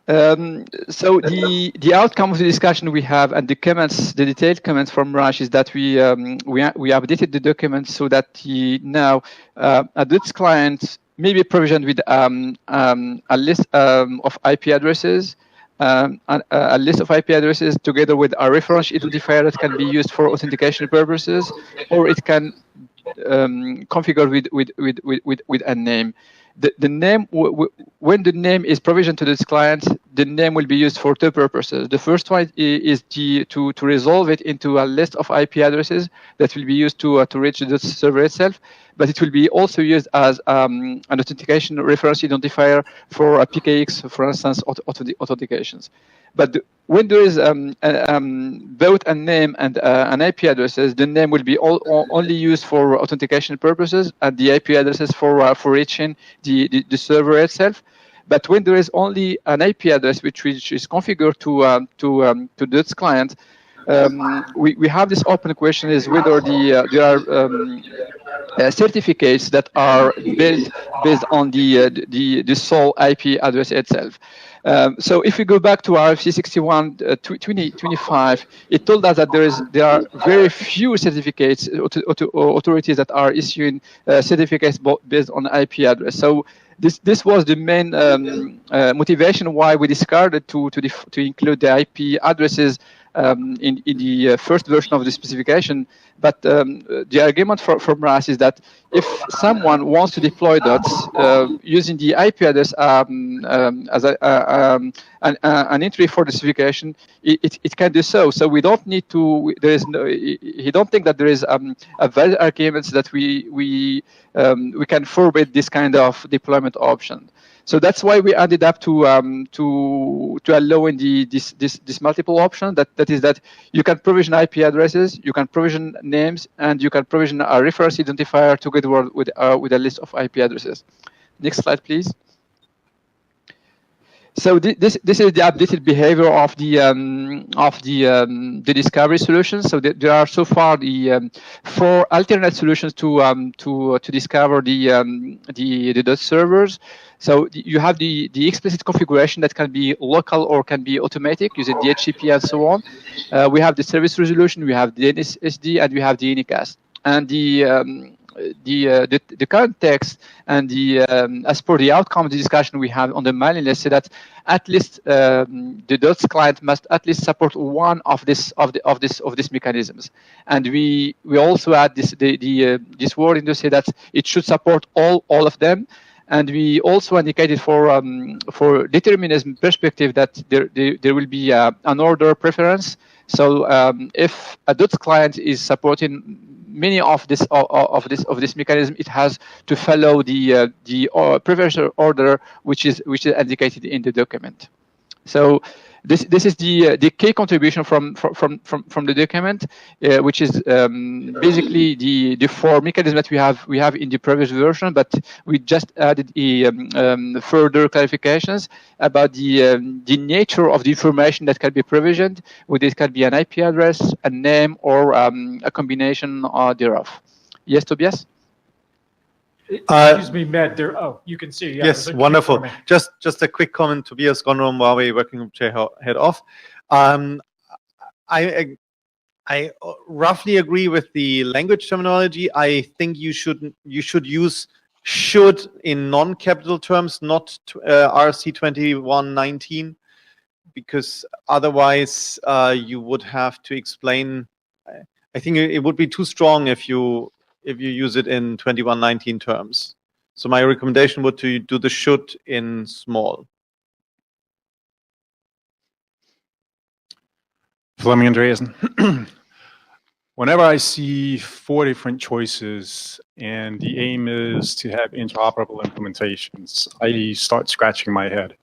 So the outcome of the discussion we have and the comments, the detailed comments from Raj, is that we updated the document so that now a DOTS client may be provisioned with a list of IP addresses, a list of IP addresses together with a reference identifier that can be used for authentication purposes, or it can configure with a name. The name, when the name is provisioned to this client, the name will be used for 2 purposes. The first one is to resolve it into a list of IP addresses that will be used to reach the server itself, but it will be also used as an authentication reference identifier for a PKX, for instance, authentications. But when there is both a name and an IP addresses, the name will be only used for authentication purposes, and the IP addresses for reaching the server itself. But when there is only an IP address which is configured to DOTS client, we have this open question: is whether there are certificates that are built based on the sole IP address itself. So if we go back to RFC 61-2025, it told us that there are very few certificates, authorities that are issuing certificates based on IP address. So this was the main motivation why we discarded to include the IP addresses in the first version of the specification. But the argument from us is that if someone wants to deploy dots using the IP address as an entry for the specification, it can do so. So we don't need to. There is no. He don't think that there is a valid argument that we can forbid this kind of deployment option. So that's why we ended up to allowing this multiple option. That is that you can provision IP addresses, you can provision names, and you can provision a reference identifier together with a list of IP addresses. Next slide, please. So this is the updated behavior of the discovery solution. So there are so far the 4 alternate solutions to discover the DOTS servers. So you have the explicit configuration that can be local or can be automatic using DHCP and so on. We have the service resolution, we have the NSSD, and we have the Unicast. And the current text and as per the outcome of the discussion we have on the mailing list, say that at least the DOTS client must at least support one of these mechanisms, and we also add this wording to say that it should support all of them. And we also indicated for determinism perspective that there will be an order preference. So if a DOTS client is supporting many of this mechanism, it has to follow the preference order which is indicated in the document. So this is the key contribution from the document, which is basically the 4 mechanisms that we have in the previous version, but we just added further clarifications about the nature of the information that can be provisioned. Whether it can be an IP address, a name, or a combination thereof. Yes, Tobias? Excuse me, Med. There. Oh, you can see. Yeah, yes, wonderful. Just a quick comment. Tobias Gonrom, Huawei Working Group Chair, Head Off. I roughly agree with the language terminology. I think you should use should in non-capital terms, not RC 2119, because otherwise you would have to explain. I think it would be too strong if you use it in 2119 terms. So my recommendation would to do the should in small. Fleming Andreasen. Whenever I see 4 different choices and the aim is to have interoperable implementations, I start scratching my head.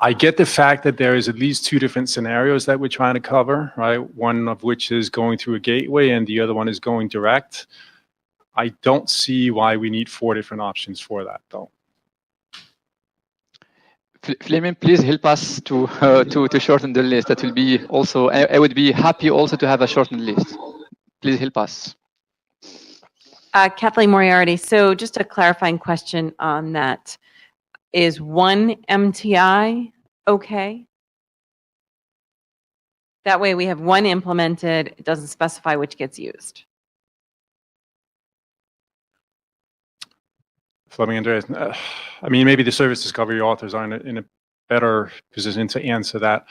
I get the fact that there is at least 2 different scenarios that we're trying to cover, right? One of which is going through a gateway and the other one is going direct. I don't see why we need 4 different options for that, though. Fleming, please help us to shorten the list. That will be also, I would be happy also to have a shortened list. Please help us. Kathleen Moriarty. So just a clarifying question on that. Is 1 MTI okay? That way we have 1 implemented, it doesn't specify which gets used. Fleming Andreas, I mean, maybe the service discovery authors are in a better position to answer that.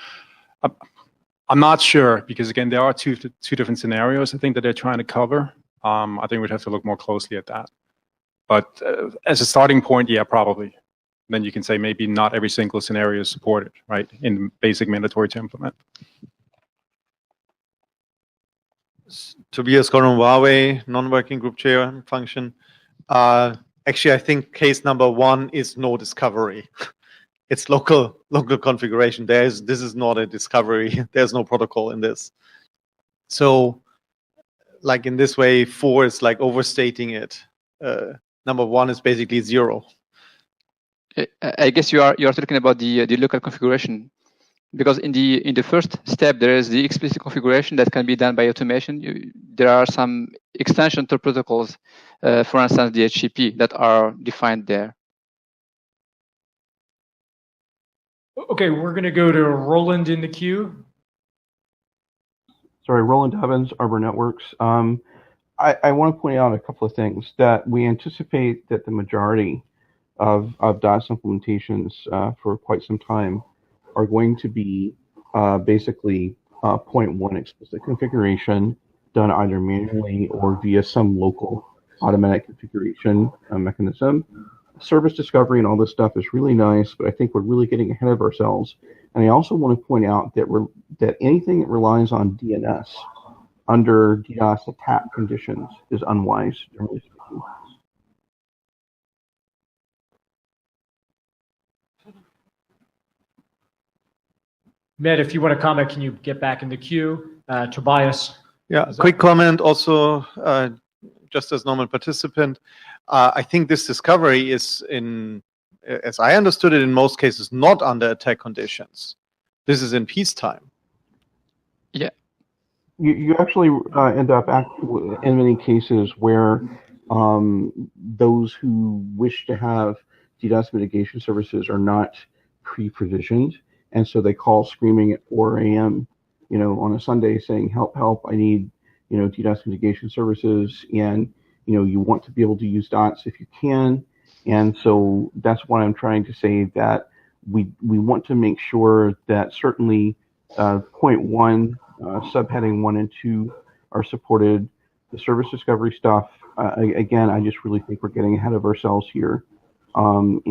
I'm not sure, because again, there are two different scenarios I think that they're trying to cover. I think we'd have to look more closely at that. But as a starting point, yeah, probably. Then you can say maybe not every single scenario is supported, right, in basic mandatory to implement. Tobias Gonrom, Huawei, non-working group chair function. Actually, I think case number 1 is no discovery. It's local configuration. This is not a discovery. There's no protocol in this. So, like in this way, 4 is like overstating it. Number 1 is basically 0. I guess you are talking about the local configuration, because in the first step there is the explicit configuration that can be done by automation. There are some extension to protocols, for instance, the DHCP, that are defined there. Okay, we're going to go to Roland in the queue. Sorry, Roland Evans, Arbor Networks. I want to point out a couple of things. That we anticipate that the majority of DOTS implementations for quite some time are going to be basically 0.1 explicit configuration done either manually or via some local automatic configuration mechanism. Service discovery and all this stuff is really nice, but I think we're really getting ahead of ourselves. And I also want to point out that anything that relies on DNS under DDoS attack conditions is unwise, generally speaking. Med, if you want to comment, can you get back in the queue? Tobias? Yeah, quick comment also, just as normal participant. I think this discovery is, as I understood it, in most cases not under attack conditions. This is in peacetime. Yeah. You actually end up in many cases where those who wish to have DDoS mitigation services are not pre-provisioned, and so they call screaming at 4 a.m. On a Sunday saying, "Help, help! I need DDoS mitigation services," and you want to be able to use DOTS if you can, and so that's why I'm trying to say that we want to make sure that certainly point 1, subheading 1 and 2 are supported. The service discovery stuff, again, I just really think we're getting ahead of ourselves here, and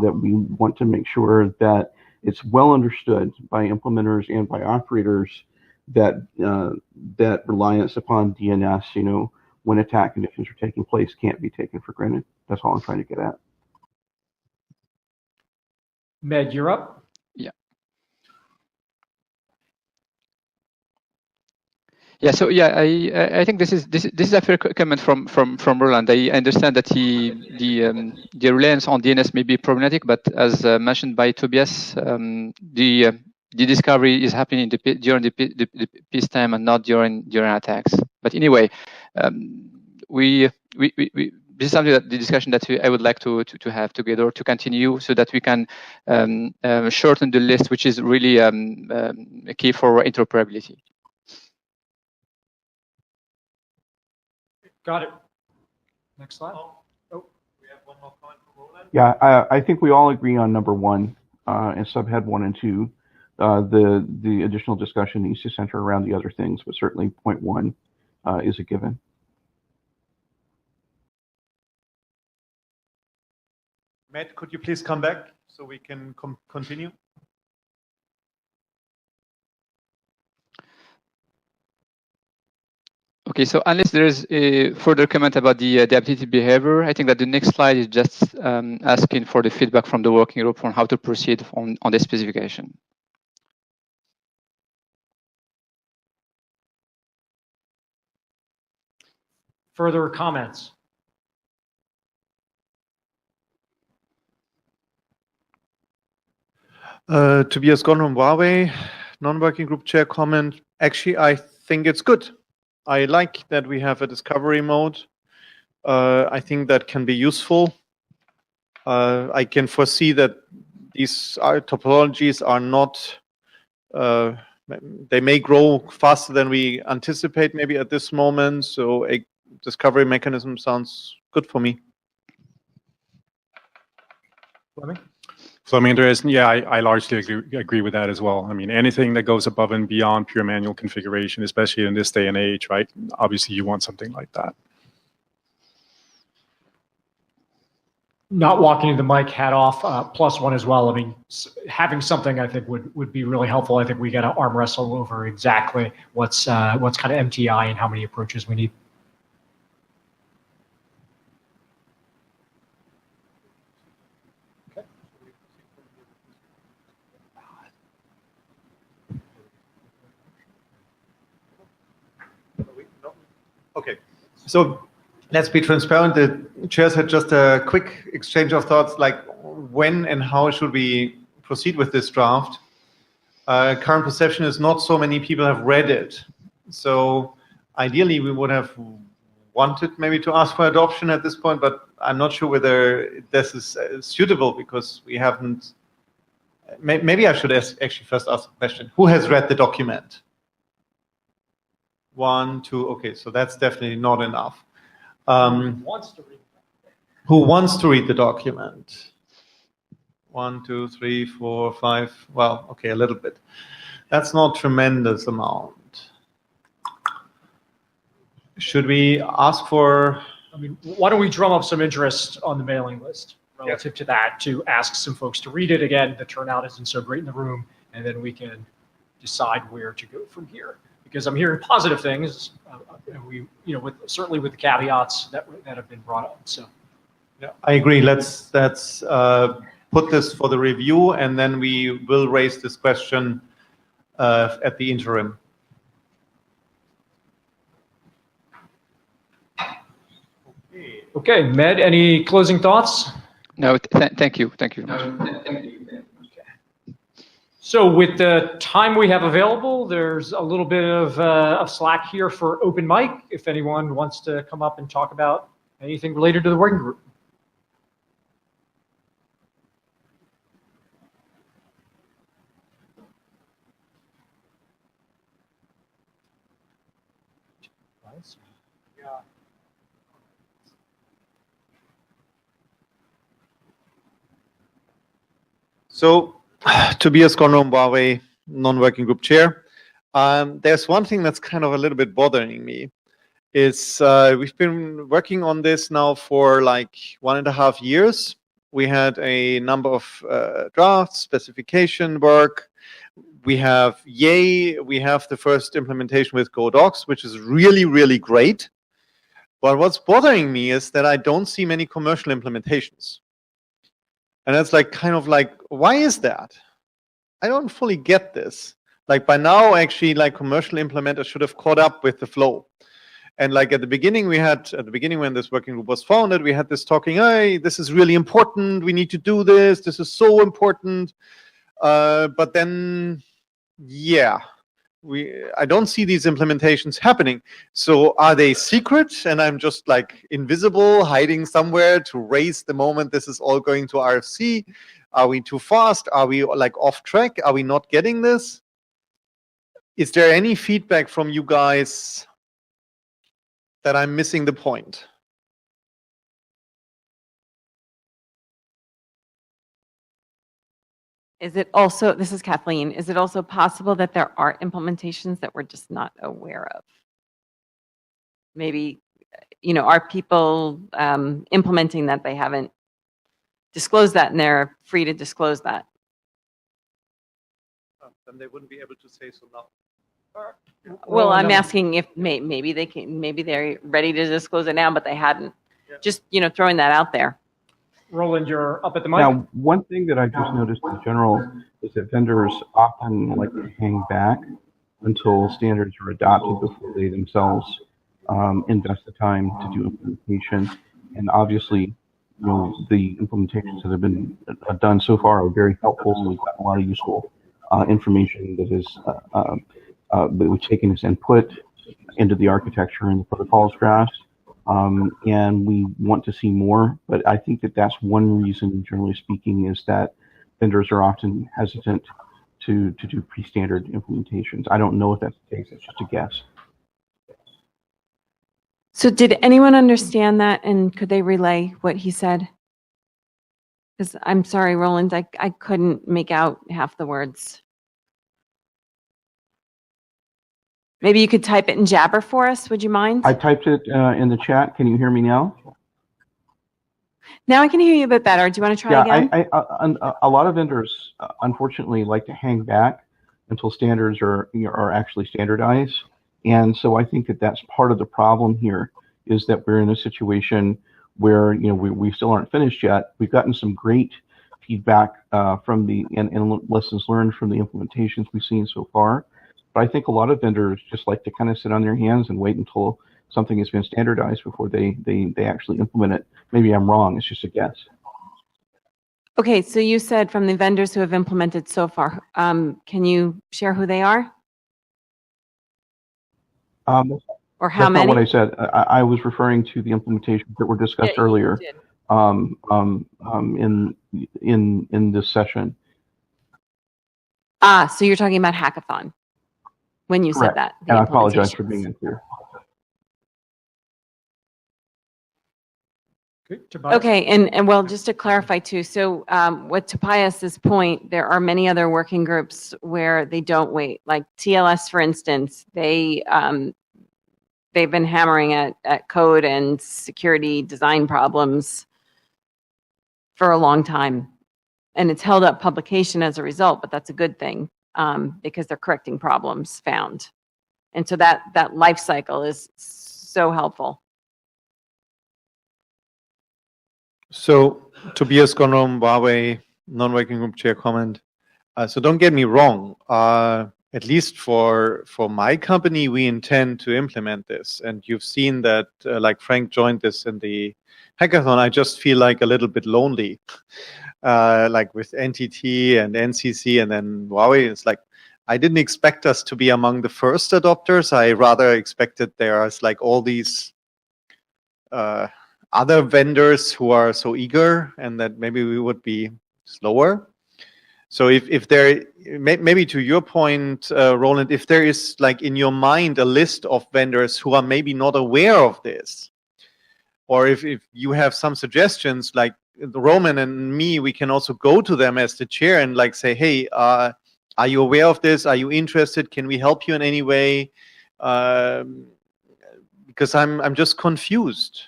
that we want to make sure that it's well understood by implementers and by operators that that reliance upon DNS, when attack conditions are taking place, can't be taken for granted. That's all I'm trying to get at. Med, you're up. Yeah. Yeah. So yeah, I think this is a fair comment from Roland. I understand that the reliance on DNS may be problematic, but as mentioned by Tobias, the discovery is happening during the peacetime and not during attacks. But anyway, this is something that the discussion that I would like to have together to continue, so that we can shorten the list, which is really a key for interoperability. Got it. Next slide. We have one more comment from Roland. Yeah, I think we all agree on number 1 and subhead 1 and 2. The additional discussion needs to center around the other things, but certainly point 1 is a given. Matt, could you please come back so we can continue? Okay, so unless there is a further comment about the adaptive behavior, I think that the next slide is just asking for the feedback from the working group on how to proceed on the specification. Further comments? Tobias Gon from Huawei, non-working group chair comment. Actually, I think it's good. I like that we have a discovery mode. I think that can be useful. I can foresee that these topologies are not, they may grow faster than we anticipate maybe at this moment. So a discovery mechanism sounds good for me. Fleming, Andreas, yeah, I largely agree with that as well. I mean, anything that goes above and beyond pure manual configuration, especially in this day and age, right? Obviously, you want something like that. Not walking the mic hat off, +1 as well. I mean, having something I think would be really helpful. I think we got to arm wrestle over exactly what's kind of MTI and how many approaches we need. Okay, so let's be transparent. The chairs had just a quick exchange of thoughts, like when and how should we proceed with this draft. Current perception is not so many people have read it. So ideally we would have wanted maybe to ask for adoption at this point, but I'm not sure whether this is suitable because we haven't. Maybe I should actually first ask the question, who has read the document? 1, 2, okay, so that's definitely not enough. Who wants to read the document? 1, 2, 3, 4, 5, well, okay, a little bit. That's not tremendous amount. Should we ask for? I mean, why don't we drum up some interest on the mailing list relative to that, to ask some folks to read it again. The turnout isn't so great in the room, and then we can decide where to go from here. Because I'm hearing positive things, and we, certainly with the caveats that have been brought up. So, yeah, I agree. Let's put this for the review, and then we will raise this question at the interim. Okay, Med, any closing thoughts? No, thank you. Thank you very much. So with the time we have available, there's a little bit of slack here for open mic, if anyone wants to come up and talk about anything related to the working group. So, Tobias Conrom-Huawei, non-working group chair. There's one thing that's kind of a little bit bothering me. Is we've been working on this now for like 1.5 years. We had a number of drafts, specification work. We have the first implementation with GoDocs, which is really, really great. But what's bothering me is that I don't see many commercial implementations. And that's like kind of like, why is that? I don't fully get this. Like by now, actually, like commercial implementers should have caught up with the flow. And like at the beginning when this working group was founded, we had this talking, hey, this is really important. We need to do this. This is so important. But then, yeah, I don't see these implementations happening. So are they secret and I'm just like invisible, hiding somewhere to raise the moment this is all going to RFC? Are we too fast? Are we like off track? Are we not getting this? Is there any feedback from you guys that I'm missing the point? Is it also, this is Kathleen, is it also possible that there are implementations that we're just not aware of? Maybe, are people implementing that they haven't disclosed that and they're free to disclose that? Then they wouldn't be able to say so now. Well, I'm asking if maybe they're ready to disclose it now, but they hadn't. Yeah. Just, throwing that out there. Roland, you're up at the mic. Now, one thing that I just noticed in general is that vendors often like to hang back until standards are adopted before they themselves invest the time to do implementation. And obviously, the implementations that have been done so far are very helpful, and we've got a lot of useful information that is that we've taken as input into the architecture and the protocols drafts. And we want to see more, but I think that that's one reason, generally speaking, is that vendors are often hesitant to do pre-standard implementations. I don't know if that's the case, it's just a guess. So did anyone understand that, and could they relay what he said? Because I'm sorry, Roland, I couldn't make out half the words. Maybe you could type it in Jabber for us, would you mind? I typed it in the chat. Can you hear me now? Now I can hear you a bit better. Do you want to try again? A lot of vendors, unfortunately, like to hang back until standards are actually standardized. And so I think that that's part of the problem here, is that we're in a situation where we still aren't finished yet. We've gotten some great feedback from and lessons learned from the implementations we've seen so far. But I think a lot of vendors just like to kind of sit on their hands and wait until something has been standardized before they actually implement it. Maybe I'm wrong. It's just a guess. Okay, so you said from the vendors who have implemented so far. Can you share who they are? Or how many? That's not what I said. I was referring to the implementations that were discussed earlier in this session. So you're talking about hackathon when you Correct. said that. And I apologize for being unclear. Good. Tobias? Okay, and well, just to clarify too, so with Tobias's point, there are many other working groups where they don't wait. Like TLS, for instance, they've been hammering at code and security design problems for a long time, and it's held up publication as a result. But that's a good thing because they're correcting problems found, and so that life cycle is so helpful. So Tobias Gonrom, Huawei, non-working group chair comment. So don't get me wrong. At least for my company, we intend to implement this. And you've seen that, like Frank joined this in the hackathon. I just feel like a little bit lonely, like with NTT and NCC and then Huawei. It's like I didn't expect us to be among the first adopters. I rather expected there's like all these other vendors who are so eager and that maybe we would be slower. So if there, maybe to your point, Roland, if there is like in your mind a list of vendors who are maybe not aware of this, or if you have some suggestions, like Roman and me, we can also go to them as the chair and like say, hey, are you aware of this? Are you interested? Can we help you in any way? Because I'm just confused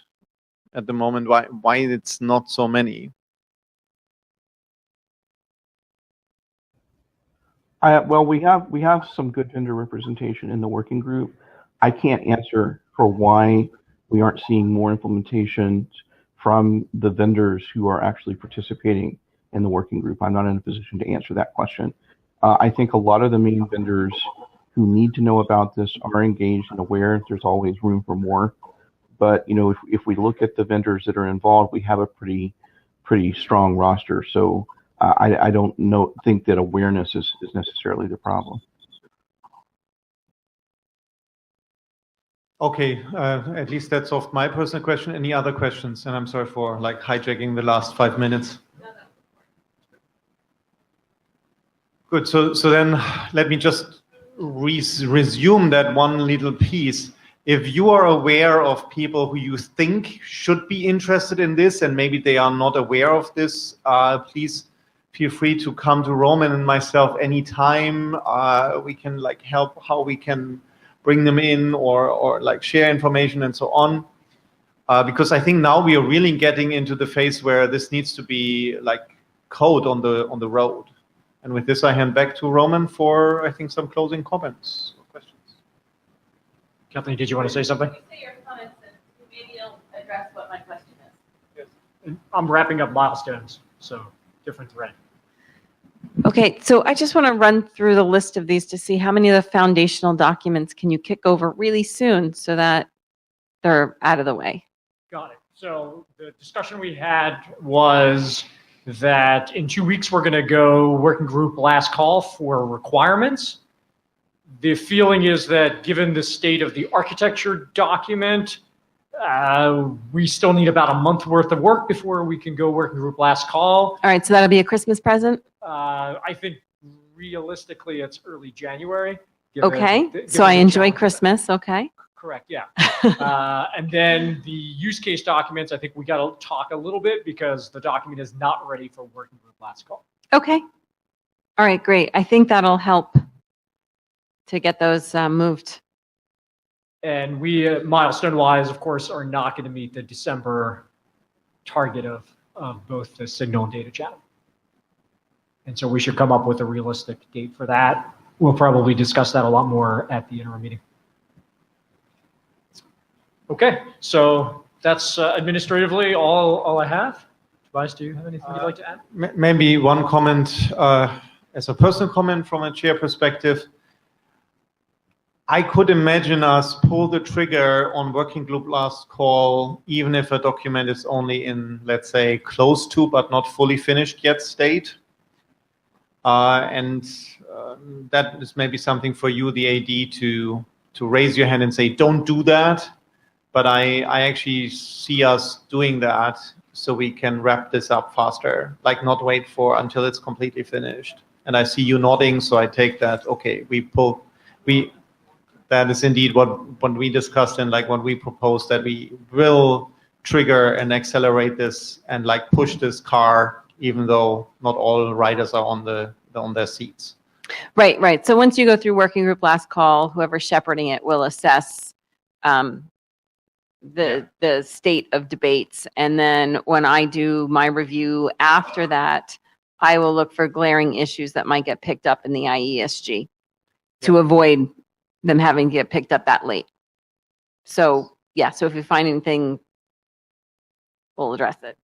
at the moment why it's not so many. Well, we have some good vendor representation in the working group. I can't answer for why we aren't seeing more implementations from the vendors who are actually participating in the working group. I'm not in a position to answer that question. I think a lot of the main vendors who need to know about this are engaged and aware. There's always room for more. But you know, if we look at the vendors that are involved, we have a pretty strong roster. So I don't think that awareness is necessarily the problem. Okay, at least that's off my personal question. Any other questions? And I'm sorry for like hijacking the last 5 minutes. Good. So then let me just resume that one little piece. If you are aware of people who you think should be interested in this and maybe they are not aware of this, please feel free to come to Roman and myself anytime. We can like help how we can bring them in or like share information and so on. Because I think now we are really getting into the phase where this needs to be like code on the road. And with this, I hand back to Roman for, I think, some closing comments or questions. Kathleen, did you want to say something? Say your comments and maybe you'll address what my question is. Yes. I'm wrapping up milestones, so different thread. Okay, so I just want to run through the list of these to see how many of the foundational documents can you kick over really soon so that they're out of the way. Got it. So the discussion we had was that in 2 weeks, we're going to go working group last call for requirements. The feeling is that given the state of the architecture document, we still need about a month worth of work before we can go working group last call. All right, so that'll be a Christmas present? I think realistically it's early January. Okay, so I enjoy Christmas, okay. Correct, yeah. And then the use case documents, I think we got to talk a little bit because the document is not ready for working group last call. Okay. All right, great. I think that'll help to get those moved. And we, milestone-wise, of course, are not going to meet the December target of both the signal and data channel. And so we should come up with a realistic date for that. We'll probably discuss that a lot more at the interim meeting. Okay, so that's administratively all I have. Tobias, do you have anything you'd like to add? Maybe one comment as a personal comment from a chair perspective. I could imagine us pull the trigger on working group last call, even if a document is only in, let's say, close to but not fully finished yet state. And that is maybe something for you, the AD, to raise your hand and say, don't do that. But I actually see us doing that so we can wrap this up faster, like not wait until it's completely finished. And I see you nodding, so I take that, okay, that is indeed what we discussed and like what we proposed, that we will trigger and accelerate this and like push this car, even though not all riders are on their seats. Right, right. So once you go through working group last call, whoever's shepherding it will assess the state of debates. And then when I do my review after that, I will look for glaring issues that might get picked up in the IESG to avoid them having to get picked up that late. So yeah, so if you find anything, we'll address it.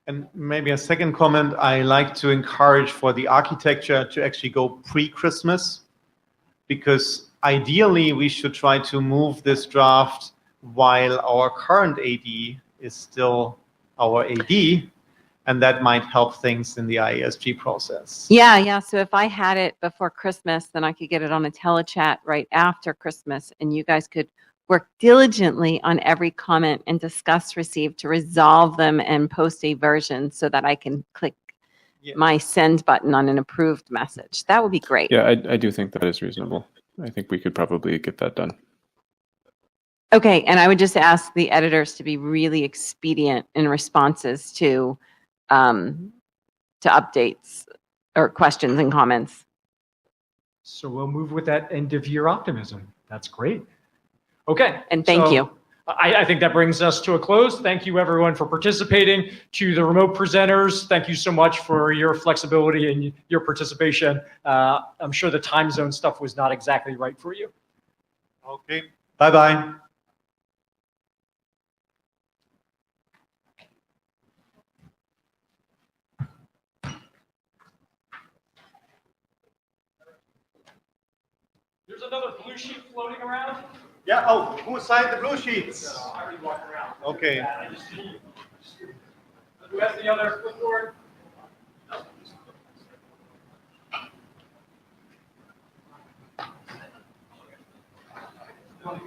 And maybe a second comment, I like to encourage for the architecture to actually go pre-Christmas, because ideally we should try to move this draft while our current AD is still our AD, and that might help things in the IESG process. Yeah, yeah. So if I had it before Christmas, then I could get it on a telechat right after Christmas, and you guys could work diligently on every comment and discuss received to resolve them and post a version so that I can click my send button on an approved message. That would be great. Yeah, I do think that is reasonable. I think we could probably get that done. Okay, and I would just ask the editors to be really expedient in responses to updates or questions and comments. So we'll move with that end of year optimism. That's great. Okay. And thank you. I think that brings us to a close. Thank you everyone for participating. To the remote presenters, thank you so much for your flexibility and your participation. I'm sure the time zone stuff was not exactly right for you. Okay, bye-bye. There's another blue sheet floating around. Yeah, oh, who signed the blue sheets? I already walked around. Okay. Who has the other clipboard? No.